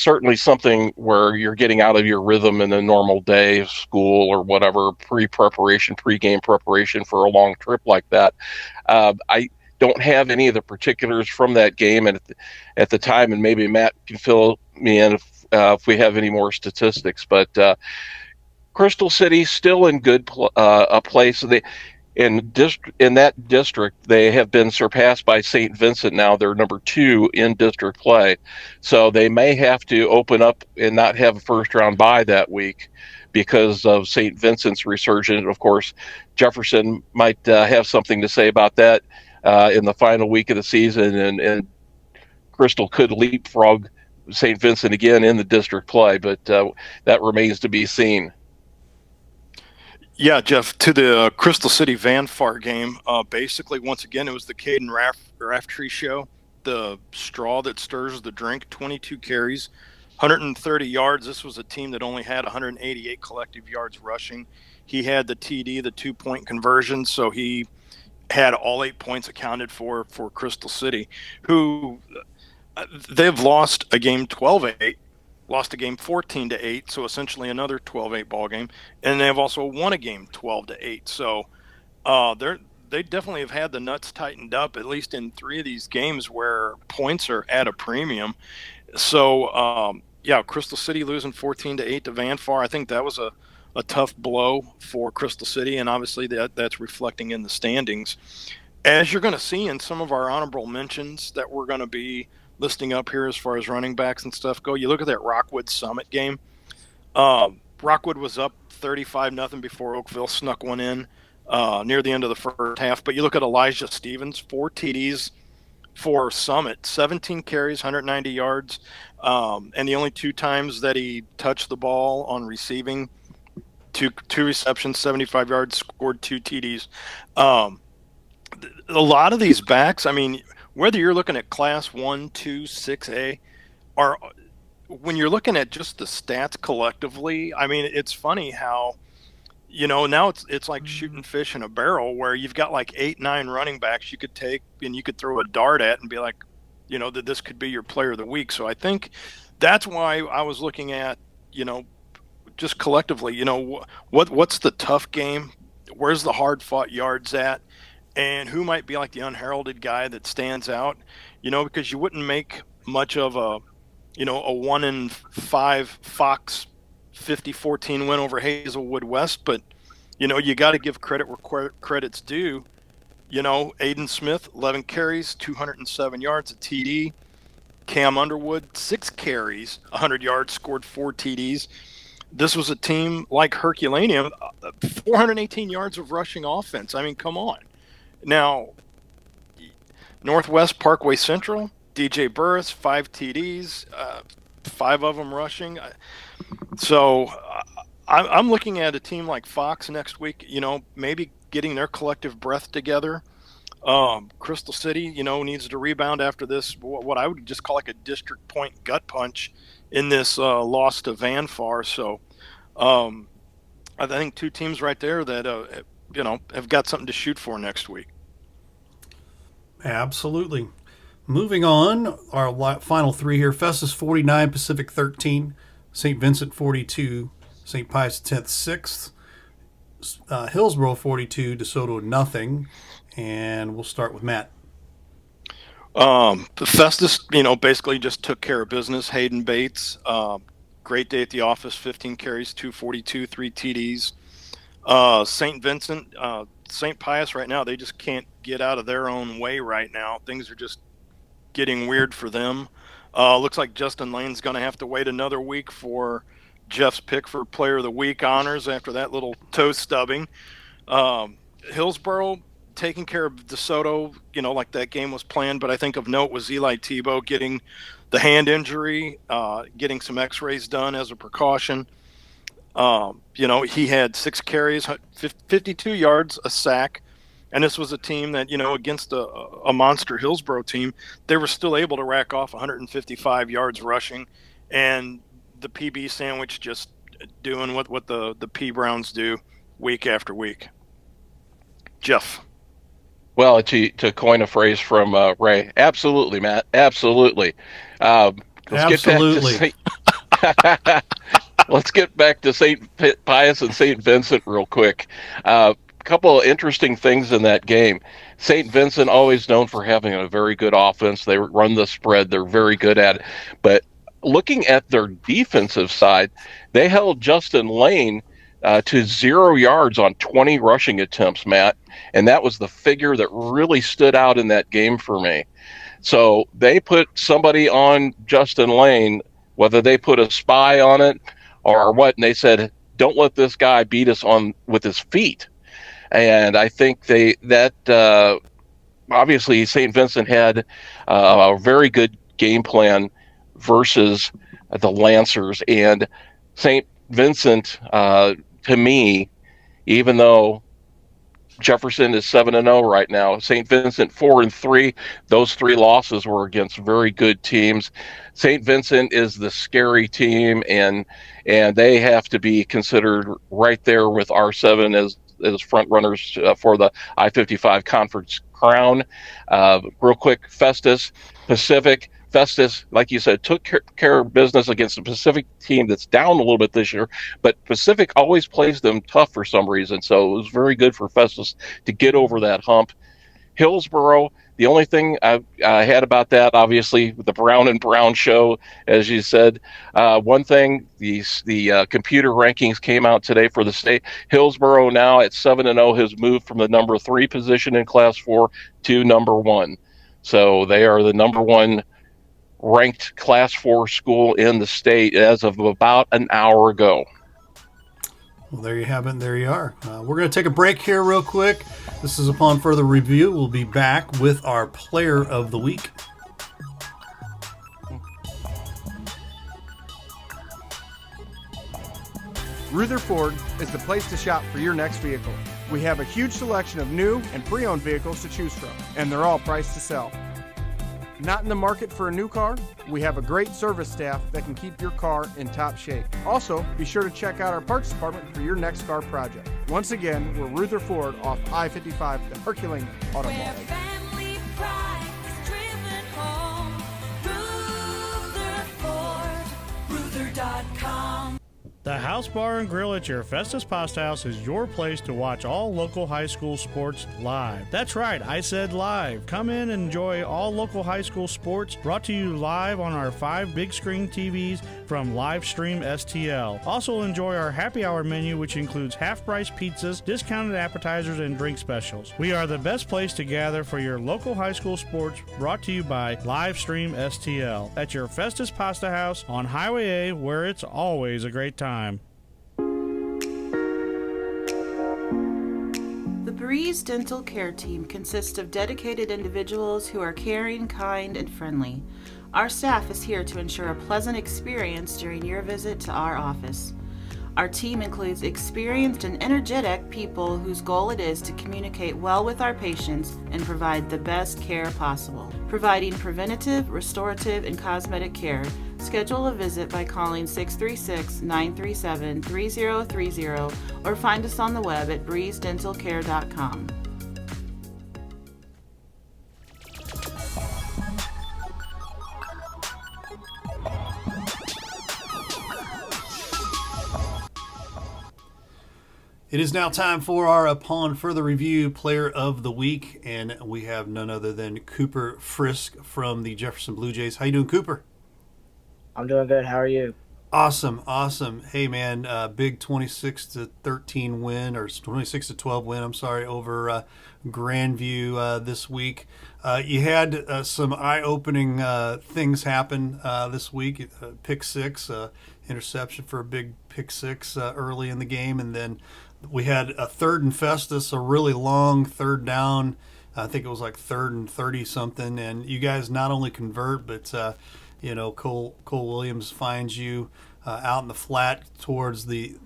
certainly something where you're getting out of your rhythm in a normal day of school or whatever, pre-game preparation for a long trip like that. I don't have any of the particulars from that game at the time, and maybe Matt can fill me in if we have any more statistics. But Crystal City still in good place. In that district, they have been surpassed by St. Vincent now. They're number 2 in district play. So they may have to open up and not have a first-round bye that week because of St. Vincent's resurgence. Of course, Jefferson might have something to say about that in the final week of the season, and Crystal could leapfrog St. Vincent again in the district play, but that remains to be seen. Yeah, Jeff, to the Crystal City Van Fart game, basically, once again, it was the Caden Raftree show. The straw that stirs the drink, 22 carries, 130 yards. This was a team that only had 188 collective yards rushing. He had the TD, the 2-point conversion, so he had all 8 points accounted for Crystal City, who they've lost a game 12-8. Lost a game 14-8, so essentially another 12-8 ball game, and they have also won a game 12-8. So they definitely have had the nuts tightened up, at least in 3 of these games where points are at a premium. So yeah, Crystal City losing 14-8 to Van Far. I think that was a tough blow for Crystal City, and obviously that's reflecting in the standings. As you're going to see in some of our honorable mentions that we're going to be listing up here as far as running backs and stuff go, you look at that Rockwood Summit game. Rockwood was up 35-0 before Oakville snuck one in near the end of the first half. But you look at Elijah Stevens, 4 TDs for Summit, 17 carries, 190 yards, and the only 2 times that he touched the ball on receiving, two receptions, 75 yards, scored 2 TDs. A lot of these backs, I mean, whether you're looking at class 1, 2, 6A, or when you're looking at just the stats collectively, I mean, it's funny how, now it's like shooting fish in a barrel where you've got like 8, 9 running backs you could take and you could throw a dart at and be like, that this could be your player of the week. So I think that's why I was looking at, just collectively, what's the tough game? Where's the hard fought yards at? And who might be like the unheralded guy that stands out, because you wouldn't make much of a 1-5 Fox 50-14 win over Hazelwood West, but you got to give credit where credit's due. Aiden Smith, 11 carries, 207 yards, a TD. Cam Underwood, 6 carries, 100 yards, scored 4 TDs. This was a team like Herculaneum, 418 yards of rushing offense. I mean, come on. Now, Northwest Parkway Central, DJ Burris, 5 TDs, 5 of them rushing. So I'm looking at a team like Fox next week, maybe getting their collective breath together. Crystal City, needs to rebound after this, what I would just call like a district point gut punch in this loss to Van Far. So I think 2 teams right there that have got something to shoot for next week. Absolutely. Moving on, our final 3 here. Festus 49, Pacific 13, St. Vincent 42, St. Pius X 6th, Hillsboro 42, DeSoto nothing. And we'll start with Matt. Festus, basically just took care of business. Hayden Bates, great day at the office, 15 carries, 242, 3 TDs. St. Vincent, St. Pius right now, they just can't get out of their own way right now. Things are just getting weird for them. Looks like Justin Lane's going to have to wait another week for Jeff's pick for Player of the Week honors after that little toe stubbing. Hillsboro taking care of DeSoto, like that game was planned, but I think of note was Eli Tebow getting the hand injury, getting some x-rays done as a precaution. He had 6 carries, 52 yards, a sack, and this was a team that, against a monster Hillsboro team, they were still able to rack off 155 yards rushing, and the PB sandwich just doing what the P Browns do week after week. Jeff. Well, to coin a phrase from Ray, absolutely, Matt, absolutely. Absolutely. Let's get back to St. Pius and St. Vincent real quick. A couple of interesting things in that game. St. Vincent, always known for having a very good offense. They run the spread. They're very good at it. But looking at their defensive side, they held Justin Lane to 0 yards on 20 rushing attempts, Matt. And that was the figure that really stood out in that game for me. So they put somebody on Justin Lane, whether they put a spy on it or what, and they said, don't let this guy beat us on with his feet. And I think obviously St. Vincent had a very good game plan versus the Lancers, and St. Vincent, to me, even though Jefferson is 7-0 right now. St. Vincent 4-3. Those 3 losses were against very good teams. St. Vincent is the scary team, and they have to be considered right there with R7 as front runners for the I-55 conference crown. Real quick, Festus Pacific. Festus, like you said, took care of business against a Pacific team that's down a little bit this year, but Pacific always plays them tough for some reason. So it was very good for Festus to get over that hump. Hillsboro, the only thing I had about that, obviously, the Brown and Brown show, as you said. One thing, the computer rankings came out today for the state. Hillsboro now at 7-0 has moved from the number 3 position in Class 4 to number 1. So they are the number 1 ranked Class 4 school in the state as of about an hour ago. Well, there you have it. There you are. We're going to take a break here real quick. This is Upon Further Review. We'll be back with our Player of the Week. Rutherford is the place to shop for your next vehicle. We have a huge selection of new and pre-owned vehicles to choose from, and they're all priced to sell. Not in the market for a new car? We have a great service staff that can keep your car in top shape. Also, be sure to check out our parts department for your next car project. Once again, we're Rutherford off I-55, the Herculean Auto Mall. Family pride is driven home. Rutherford, Ruther.com. The House Bar and Grill at your Festus Pasta House is your place to watch all local high school sports live. That's right, I said live. Come in and enjoy all local high school sports brought to you live on our 5 big screen TVs from Livestream STL. Also enjoy our happy hour menu, which includes half-price pizzas, discounted appetizers, and drink specials. We are the best place to gather for your local high school sports brought to you by Livestream STL at your Festus Pasta House on Highway A, where it's always a great time. The Breeze Dental Care Team consists of dedicated individuals who are caring, kind, and friendly. Our staff is here to ensure a pleasant experience during your visit to our office. Our team includes experienced and energetic people whose goal it is to communicate well with our patients and provide the best care possible. Providing preventative, restorative, and cosmetic care. Schedule a visit by calling 636-937-3030 or find us on the web at breezedentalcare.com. It is now time for our Upon Further Review Player of the Week, and we have none other than Cooper Frisk from the Jefferson Blue Jays. How you doing, Cooper? I'm doing good. How are you? Awesome. Hey, man, big 26-13 win, or 26-12 win, I'm sorry, over Grandview this week. You had some eye-opening things happen this week. Pick six, interception for a big pick six early in the game, and then we had a third and Festus, a really long third down. I think it was like 3rd and 30-something, and you guys not only convert, but Cole Williams finds you out in the flat towards the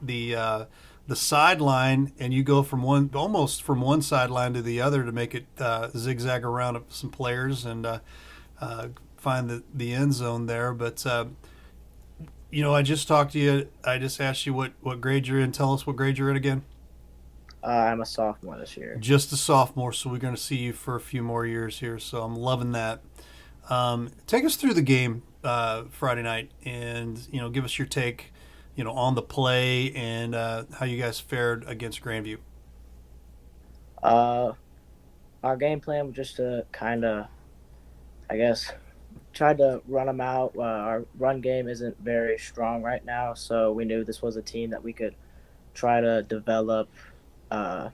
sideline, and you go almost from one sideline to the other to make it zigzag around some players and find the end zone there. But I just talked to you. I just asked you what grade you're in. Tell us what grade you're in again. I'm a sophomore this year. Just a sophomore, so we're going to see you for a few more years here. So I'm loving that. Take us through the game Friday night, and give us your take, on the play and how you guys fared against Grandview. Our game plan was just to kind of, tried to run them out. Our run game isn't very strong right now, so we knew this was a team that we could try to develop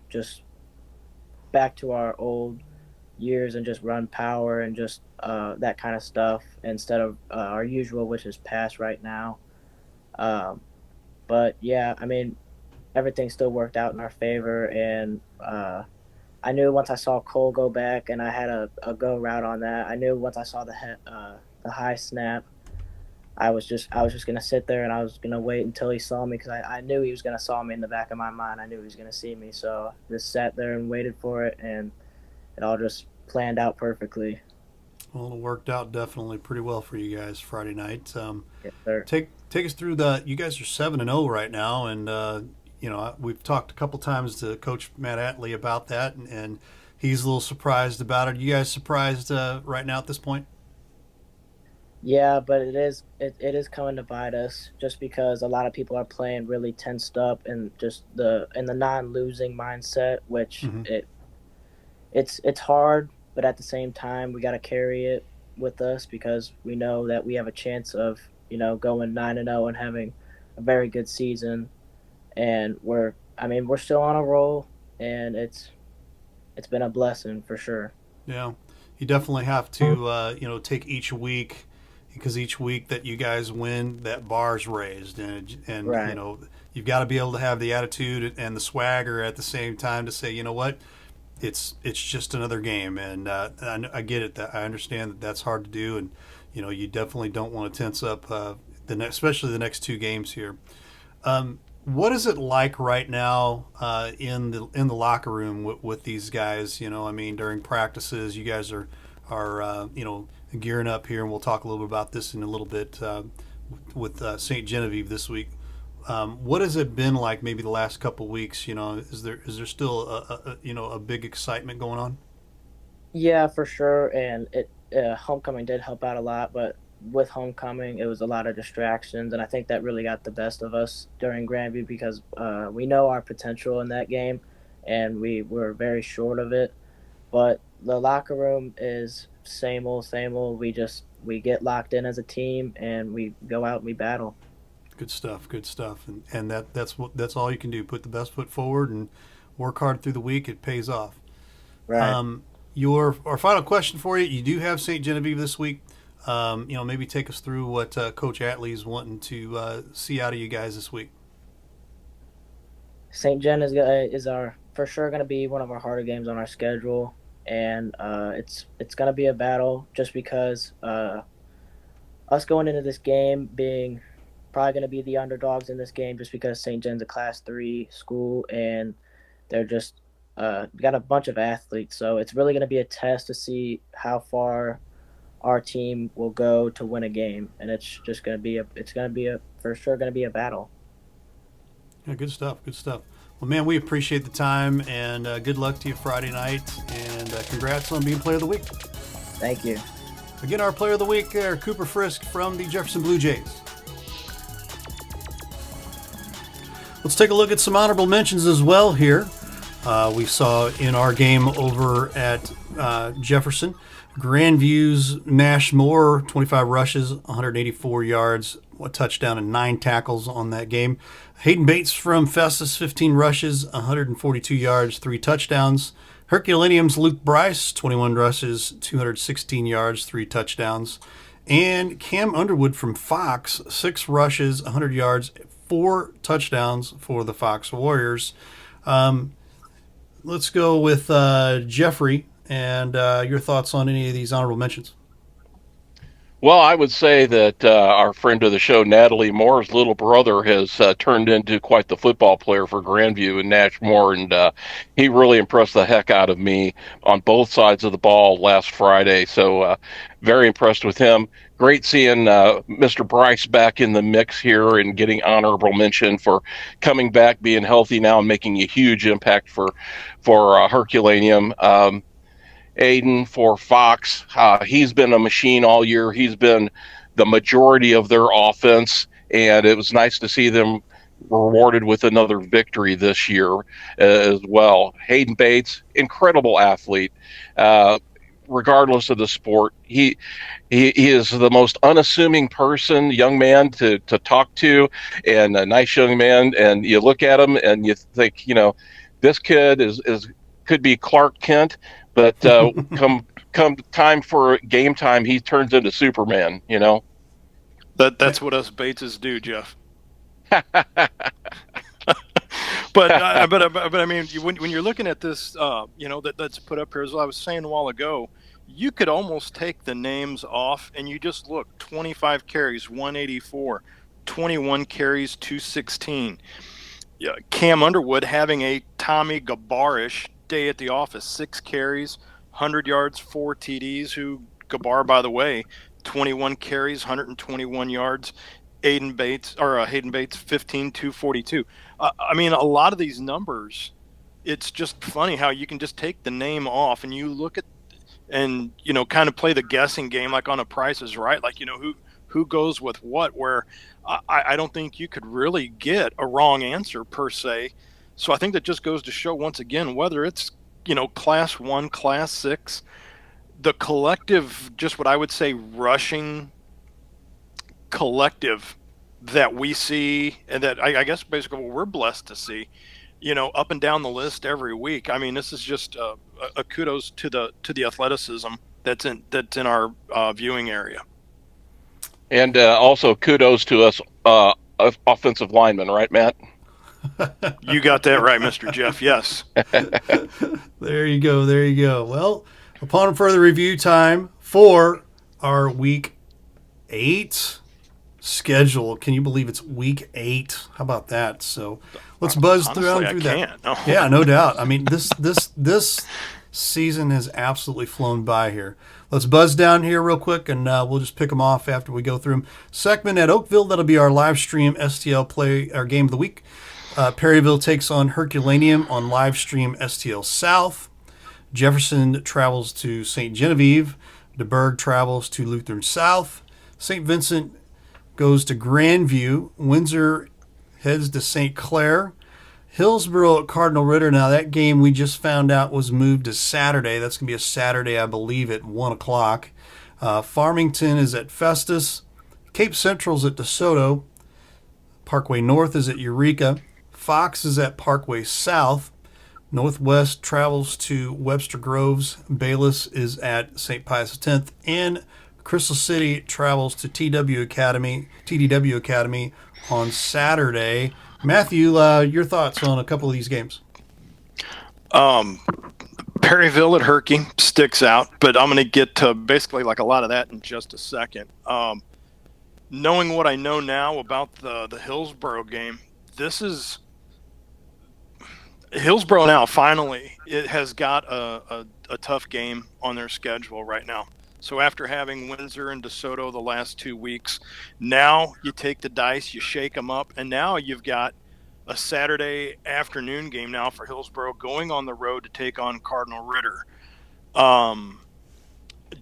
just back to our old years and just run power and just that kind of stuff instead of our usual, which is pass right now. But yeah, everything still worked out in our favor, and I knew once I saw Cole go back and I had a go route on that. I knew once I saw the high snap, I was just gonna sit there and I was gonna wait until he saw me because I knew he was gonna saw me in the back of my mind. I knew he was gonna see me, so just sat there and waited for it, and it all just planned out perfectly. Well, it worked out definitely pretty well for you guys Friday night. Yes, sir. Take us through the. You guys are 7-0 right now, and we've talked a couple times to Coach Matt Atley about that, and he's a little surprised about it. Are you guys surprised right now at this point? Yeah, but it is coming to bite us just because a lot of people are playing really tensed up and just in the non-losing mindset, which it's hard, but at the same time we got to carry it with us because we know that we have a chance of going 9-0 and having a very good season, and we're still on a roll, and it's been a blessing for sure. Yeah, you definitely have to take each week, because each week that you guys win, that bar's raised, and Right. you've got to be able to have the attitude and the swagger at the same time to say, you know what, it's just another game, and I get it. That I understand that that's hard to do, and you definitely don't want to tense up especially the next two games here. What is it like right now in the locker room with these guys? During practices, you guys are gearing up here, and we'll talk a little bit about this in a little bit with St. Genevieve this week. What has it been like? Maybe the last couple of weeks. Is there still a big excitement going on? Yeah, for sure, and homecoming did help out a lot, but with homecoming, it was a lot of distractions, and I think that really got the best of us during Grandview because we know our potential in that game, and we were very short of it. But the locker room is same old, same old. We get locked in as a team, and we go out and we battle. Good stuff. Good stuff. And that's all you can do. Put the best foot forward and work hard through the week. It pays off. Right. Our final question for you. You do have St. Genevieve this week. Maybe take us through what Coach Atley is wanting to see out of you guys this week. St. Gen is our for sure going to be one of our harder games on our schedule, and it's going to be a battle just because us going into this game being probably going to be the underdogs in this game just because St. Gen's a Class 3 school and they're just got a bunch of athletes, so it's really going to be a test to see how far our team will go to win a game, and it's going to be for sure going to be a battle. Yeah, good stuff. Good stuff. Well, man, we appreciate the time, and good luck to you Friday night, and congrats on being Player of the Week. Thank you. Again, our Player of the Week, Cooper Frisk from the Jefferson Blue Jays. Let's take a look at some honorable mentions as well here. We saw in our game over at Jefferson, Grandview's Nash Moore, 25 rushes, 184 yards, a touchdown, and 9 tackles on that game. Hayden Bates from Festus, 15 rushes, 142 yards, 3 touchdowns. Herculaneum's Luke Bryce, 21 rushes, 216 yards, 3 touchdowns. And Cam Underwood from Fox, 6 rushes, 100 yards, 4 touchdowns for the Fox Warriors. Let's go with Jeffrey and your thoughts on any of these honorable mentions. Well, I would say that our friend of the show, Natalie Moore's little brother, has turned into quite the football player for Grandview and Nash Moore, and he really impressed the heck out of me on both sides of the ball last Friday. So very impressed with him. Great seeing Mr. Bryce back in the mix here and getting honorable mention for coming back, being healthy now, and making a huge impact for Herculaneum. Aiden for Fox, he's been a machine all year. He's been the majority of their offense, and it was nice to see them rewarded with another victory this year as well. Hayden Bates, incredible athlete. Regardless of the sport, he is the most unassuming young man to talk to, and a nice young man. And you look at him and you think, this kid could be Clark Kent, but come time for game time, he turns into Superman. That's what us Bateses do, Jeff. But I mean, when you're looking at this, that's put up here, as I was saying a while ago, you could almost take the names off and you just look 25 carries, 184, 21 carries, 216. Yeah, Cam Underwood having a Tommy Gabarish day at the office, 6 carries, 100 yards, 4 TDs. Who Gabar, by the way, 21 carries, 121 yards. Hayden Bates, 15, 242. I mean, a lot of these numbers, it's just funny how you can just take the name off and you look at and kind of play the guessing game like on a Price is Right, like who goes with what, where I don't think you could really get a wrong answer per se. So I think that just goes to show once again, whether it's class 1, class 6, the collective, just what I would say, rushing collective that we see, and that I guess basically what we're blessed to see, up and down the list every week. I mean, this is just a kudos to the athleticism that's in our viewing area. And also kudos to us offensive linemen, right, Matt? You got that right, Mr. Jeff. Yes. There you go. There you go. Well, upon further review time for our Week 8 schedule. Can you believe it's Week 8? How about that? So let's buzz Honestly, through that. Can't. No. Yeah, no doubt. I mean, this season has absolutely flown by here. Let's buzz down here real quick, and we'll just pick them off after we go through them. Segment at Oakville, that'll be our live stream STL play, our game of the week. Perryville takes on Herculaneum on live stream STL South. Jefferson travels to St. Genevieve. DeBerg travels to Lutheran South. St. Vincent goes to Grandview. Windsor heads to St. Clair. Hillsborough at Cardinal Ritter. Now, that game we just found out was moved to Saturday. That's going to be a Saturday, I believe, at 1 o'clock. Farmington is at Festus. Cape Central's at DeSoto. Parkway North is at Eureka. Fox is at Parkway South. Northwest travels to Webster Groves. Bayless is at St. Pius X. And Crystal City travels to TDW Academy on Saturday. Matthew, your thoughts on a couple of these games? Perryville at Herky sticks out, but I'm going to get to basically like a lot of that in just a second. Knowing what I know now about the Hillsborough game, this is Hillsborough now. Finally, it has got a tough game on their schedule right now. So after having Windsor and DeSoto the last 2 weeks, now you take the dice, you shake them up, and now you've got a Saturday afternoon game now for Hillsborough going on the road to take on Cardinal Ritter.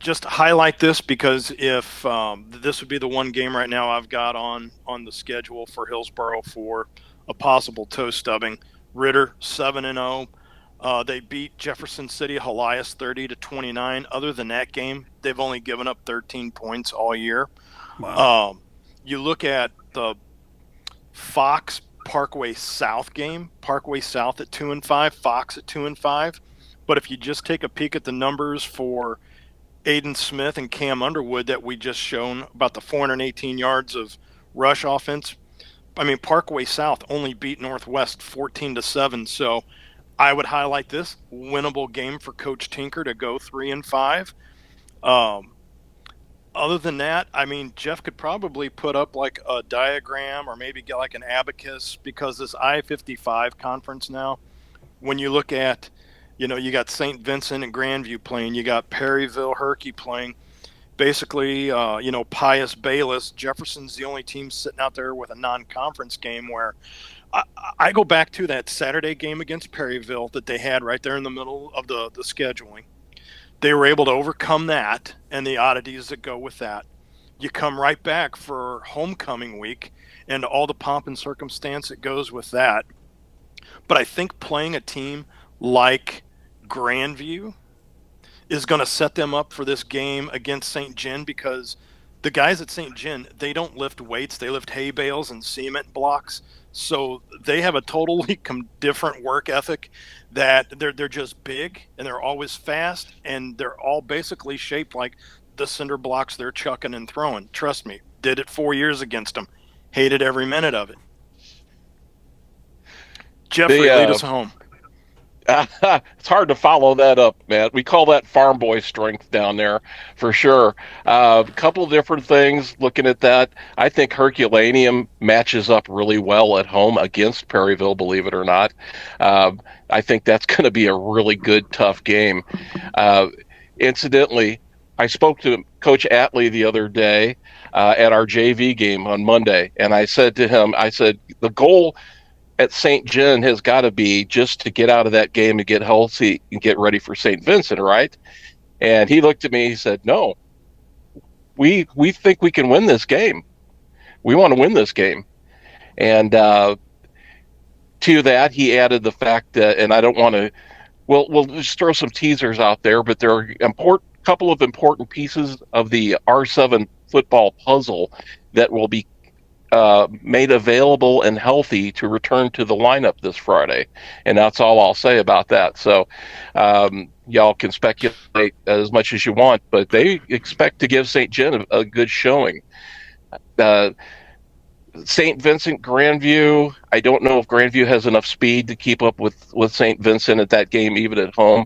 Just highlight this because if this would be the one game right now I've got on the schedule for Hillsborough for a possible toe stubbing. Ritter 7-0. They beat Jefferson City Helias 30-29. Other than that game, they've only given up 13 points all year. Wow. You look at the Fox Parkway South game. Parkway South at 2-5, Fox at 2-5. But if you just take a peek at the numbers for Aiden Smith and Cam Underwood that we just shown about the 418 yards of rush offense, I mean, Parkway South only beat Northwest 14-7. So I would highlight this winnable game for Coach Tinker to go 3-5. Other than that, I mean, Jeff could probably put up like a diagram or maybe get like an abacus because this I-55 conference now, when you look at, you got St. Vincent and Grandview playing, you got Perryville, Herky playing, basically, Pius, Bayless, Jefferson's the only team sitting out there with a non-conference game where I go back to that Saturday game against Perryville that they had right there in the middle of the scheduling. They were able to overcome that and the oddities that go with that. You come right back for homecoming week and all the pomp and circumstance that goes with that. But I think playing a team like Grandview is going to set them up for this game against St. Gen because the guys at St. Gen, they don't lift weights. They lift hay bales and cement blocks. So they have a totally different work ethic that they're just big and they're always fast and they're all basically shaped like the cinder blocks they're chucking and throwing. Trust me, did it 4 years against them. Hated every minute of it. Jeffrey, lead us home. It's hard to follow that up, man. We call that farm boy strength down there for sure. A couple different things looking at that. I think Herculaneum matches up really well at home against Perryville, believe it or not. I think that's going to be a really good, tough game. Incidentally, I spoke to Coach Atley the other day at our JV game on Monday, and I said to him, the goal at St. John has got to be just to get out of that game and get healthy and get ready for St. Vincent, right? And he looked at me, he said, no, we think we can win this game. We want to win this game. And to that, he added the fact that, and I don't want to, we'll just throw some teasers out there, but there are couple of important pieces of the R7 football puzzle that will be made available and healthy to return to the lineup this Friday. And that's all I'll say about that. So y'all can speculate as much as you want, but they expect to give St. John a good showing. St. Vincent, Grandview, I don't know if Grandview has enough speed to keep up with St. Vincent at that game, even at home.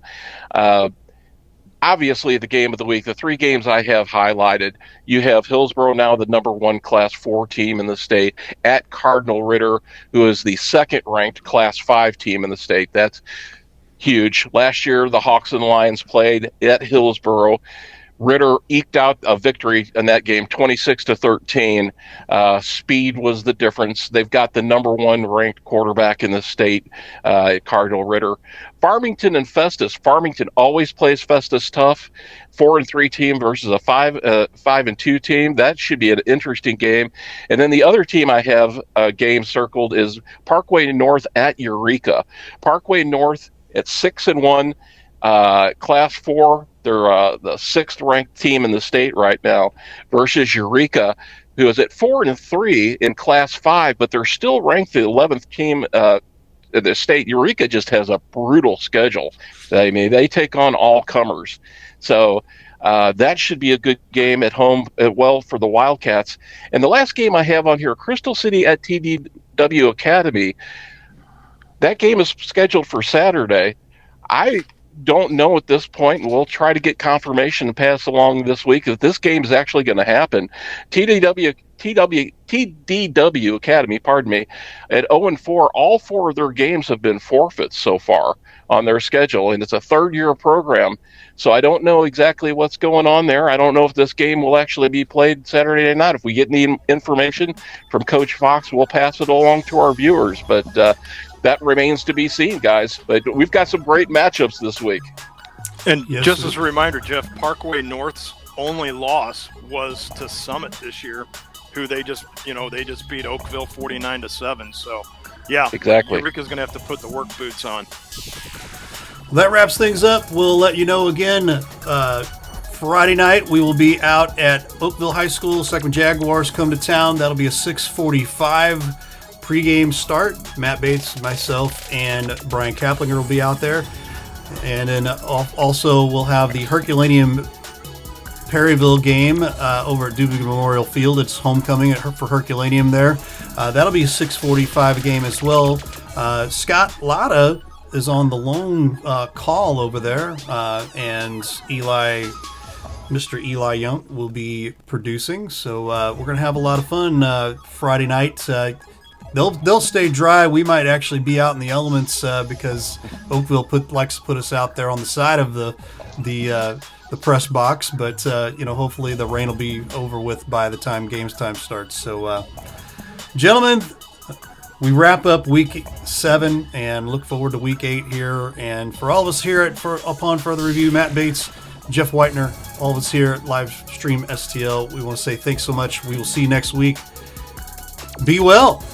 Obviously, the game of the week, the three games I have highlighted, you have Hillsborough now the number 1 Class 4 team in the state, at Cardinal Ritter, who is the second-ranked Class 5 team in the state. That's huge. Last year, the Hawks and Lions played at Hillsborough. Ritter eked out a victory in that game, 26-13. Speed was the difference. They've got the number 1 ranked quarterback in the state, Cardinal Ritter. Farmington and Festus. Farmington always plays Festus tough. 4-3 team versus a 5-2 team. That should be an interesting game. And then the other team I have a game circled is Parkway North at Eureka. Parkway North at 6-1, Class 4. They're the 6th ranked team in the state right now versus Eureka, who is at 4-3 in Class 5, but they're still ranked the 11th team in the state. Eureka just has a brutal schedule. I mean, they take on all comers. So that should be a good game at home, for the Wildcats. And the last game I have on here, Crystal City at TDW Academy. That game is scheduled for Saturday. I don't know at this point, and we'll try to get confirmation and pass along this week if this game is actually going to happen. TDW Academy, at 0-4, all 4 of their games have been forfeits so far on their schedule, and it's a third-year program, so I don't know exactly what's going on there. I don't know if this game will actually be played Saturday or not. If we get any information from Coach Fox, we'll pass it along to our viewers, but that remains to be seen, guys. But we've got some great matchups this week. And just as a reminder, Jeff, Parkway North's only loss was to Summit this year, who they just beat Oakville 49-7. So, yeah, exactly. Eureka's going to have to put the work boots on. Well, that wraps things up. We'll let you know again. Friday night, we will be out at Oakville High School. Second Jaguars come to town. That'll be a 6:45 pregame start. Matt Bates, myself, and Brian Kaplinger will be out there. And then also we'll have the Herculaneum Perryville game over at Dubuque Memorial Field. It's homecoming for Herculaneum there. That'll be a 6:45 game as well. Scott Latta is on the lone call over there, and Mr. Eli Young will be producing. So we're going to have a lot of fun Friday night. They'll stay dry. We might actually be out in the elements because Oakville likes to put us out there on the side of the press box. But hopefully the rain will be over with by the time games time starts. So, gentlemen, we wrap up week 7 and look forward to week 8 here. And for all of us here Upon Further Review, Matt Bates, Jeff Whitener, all of us here at Live Stream STL, we want to say thanks so much. We will see you next week. Be well.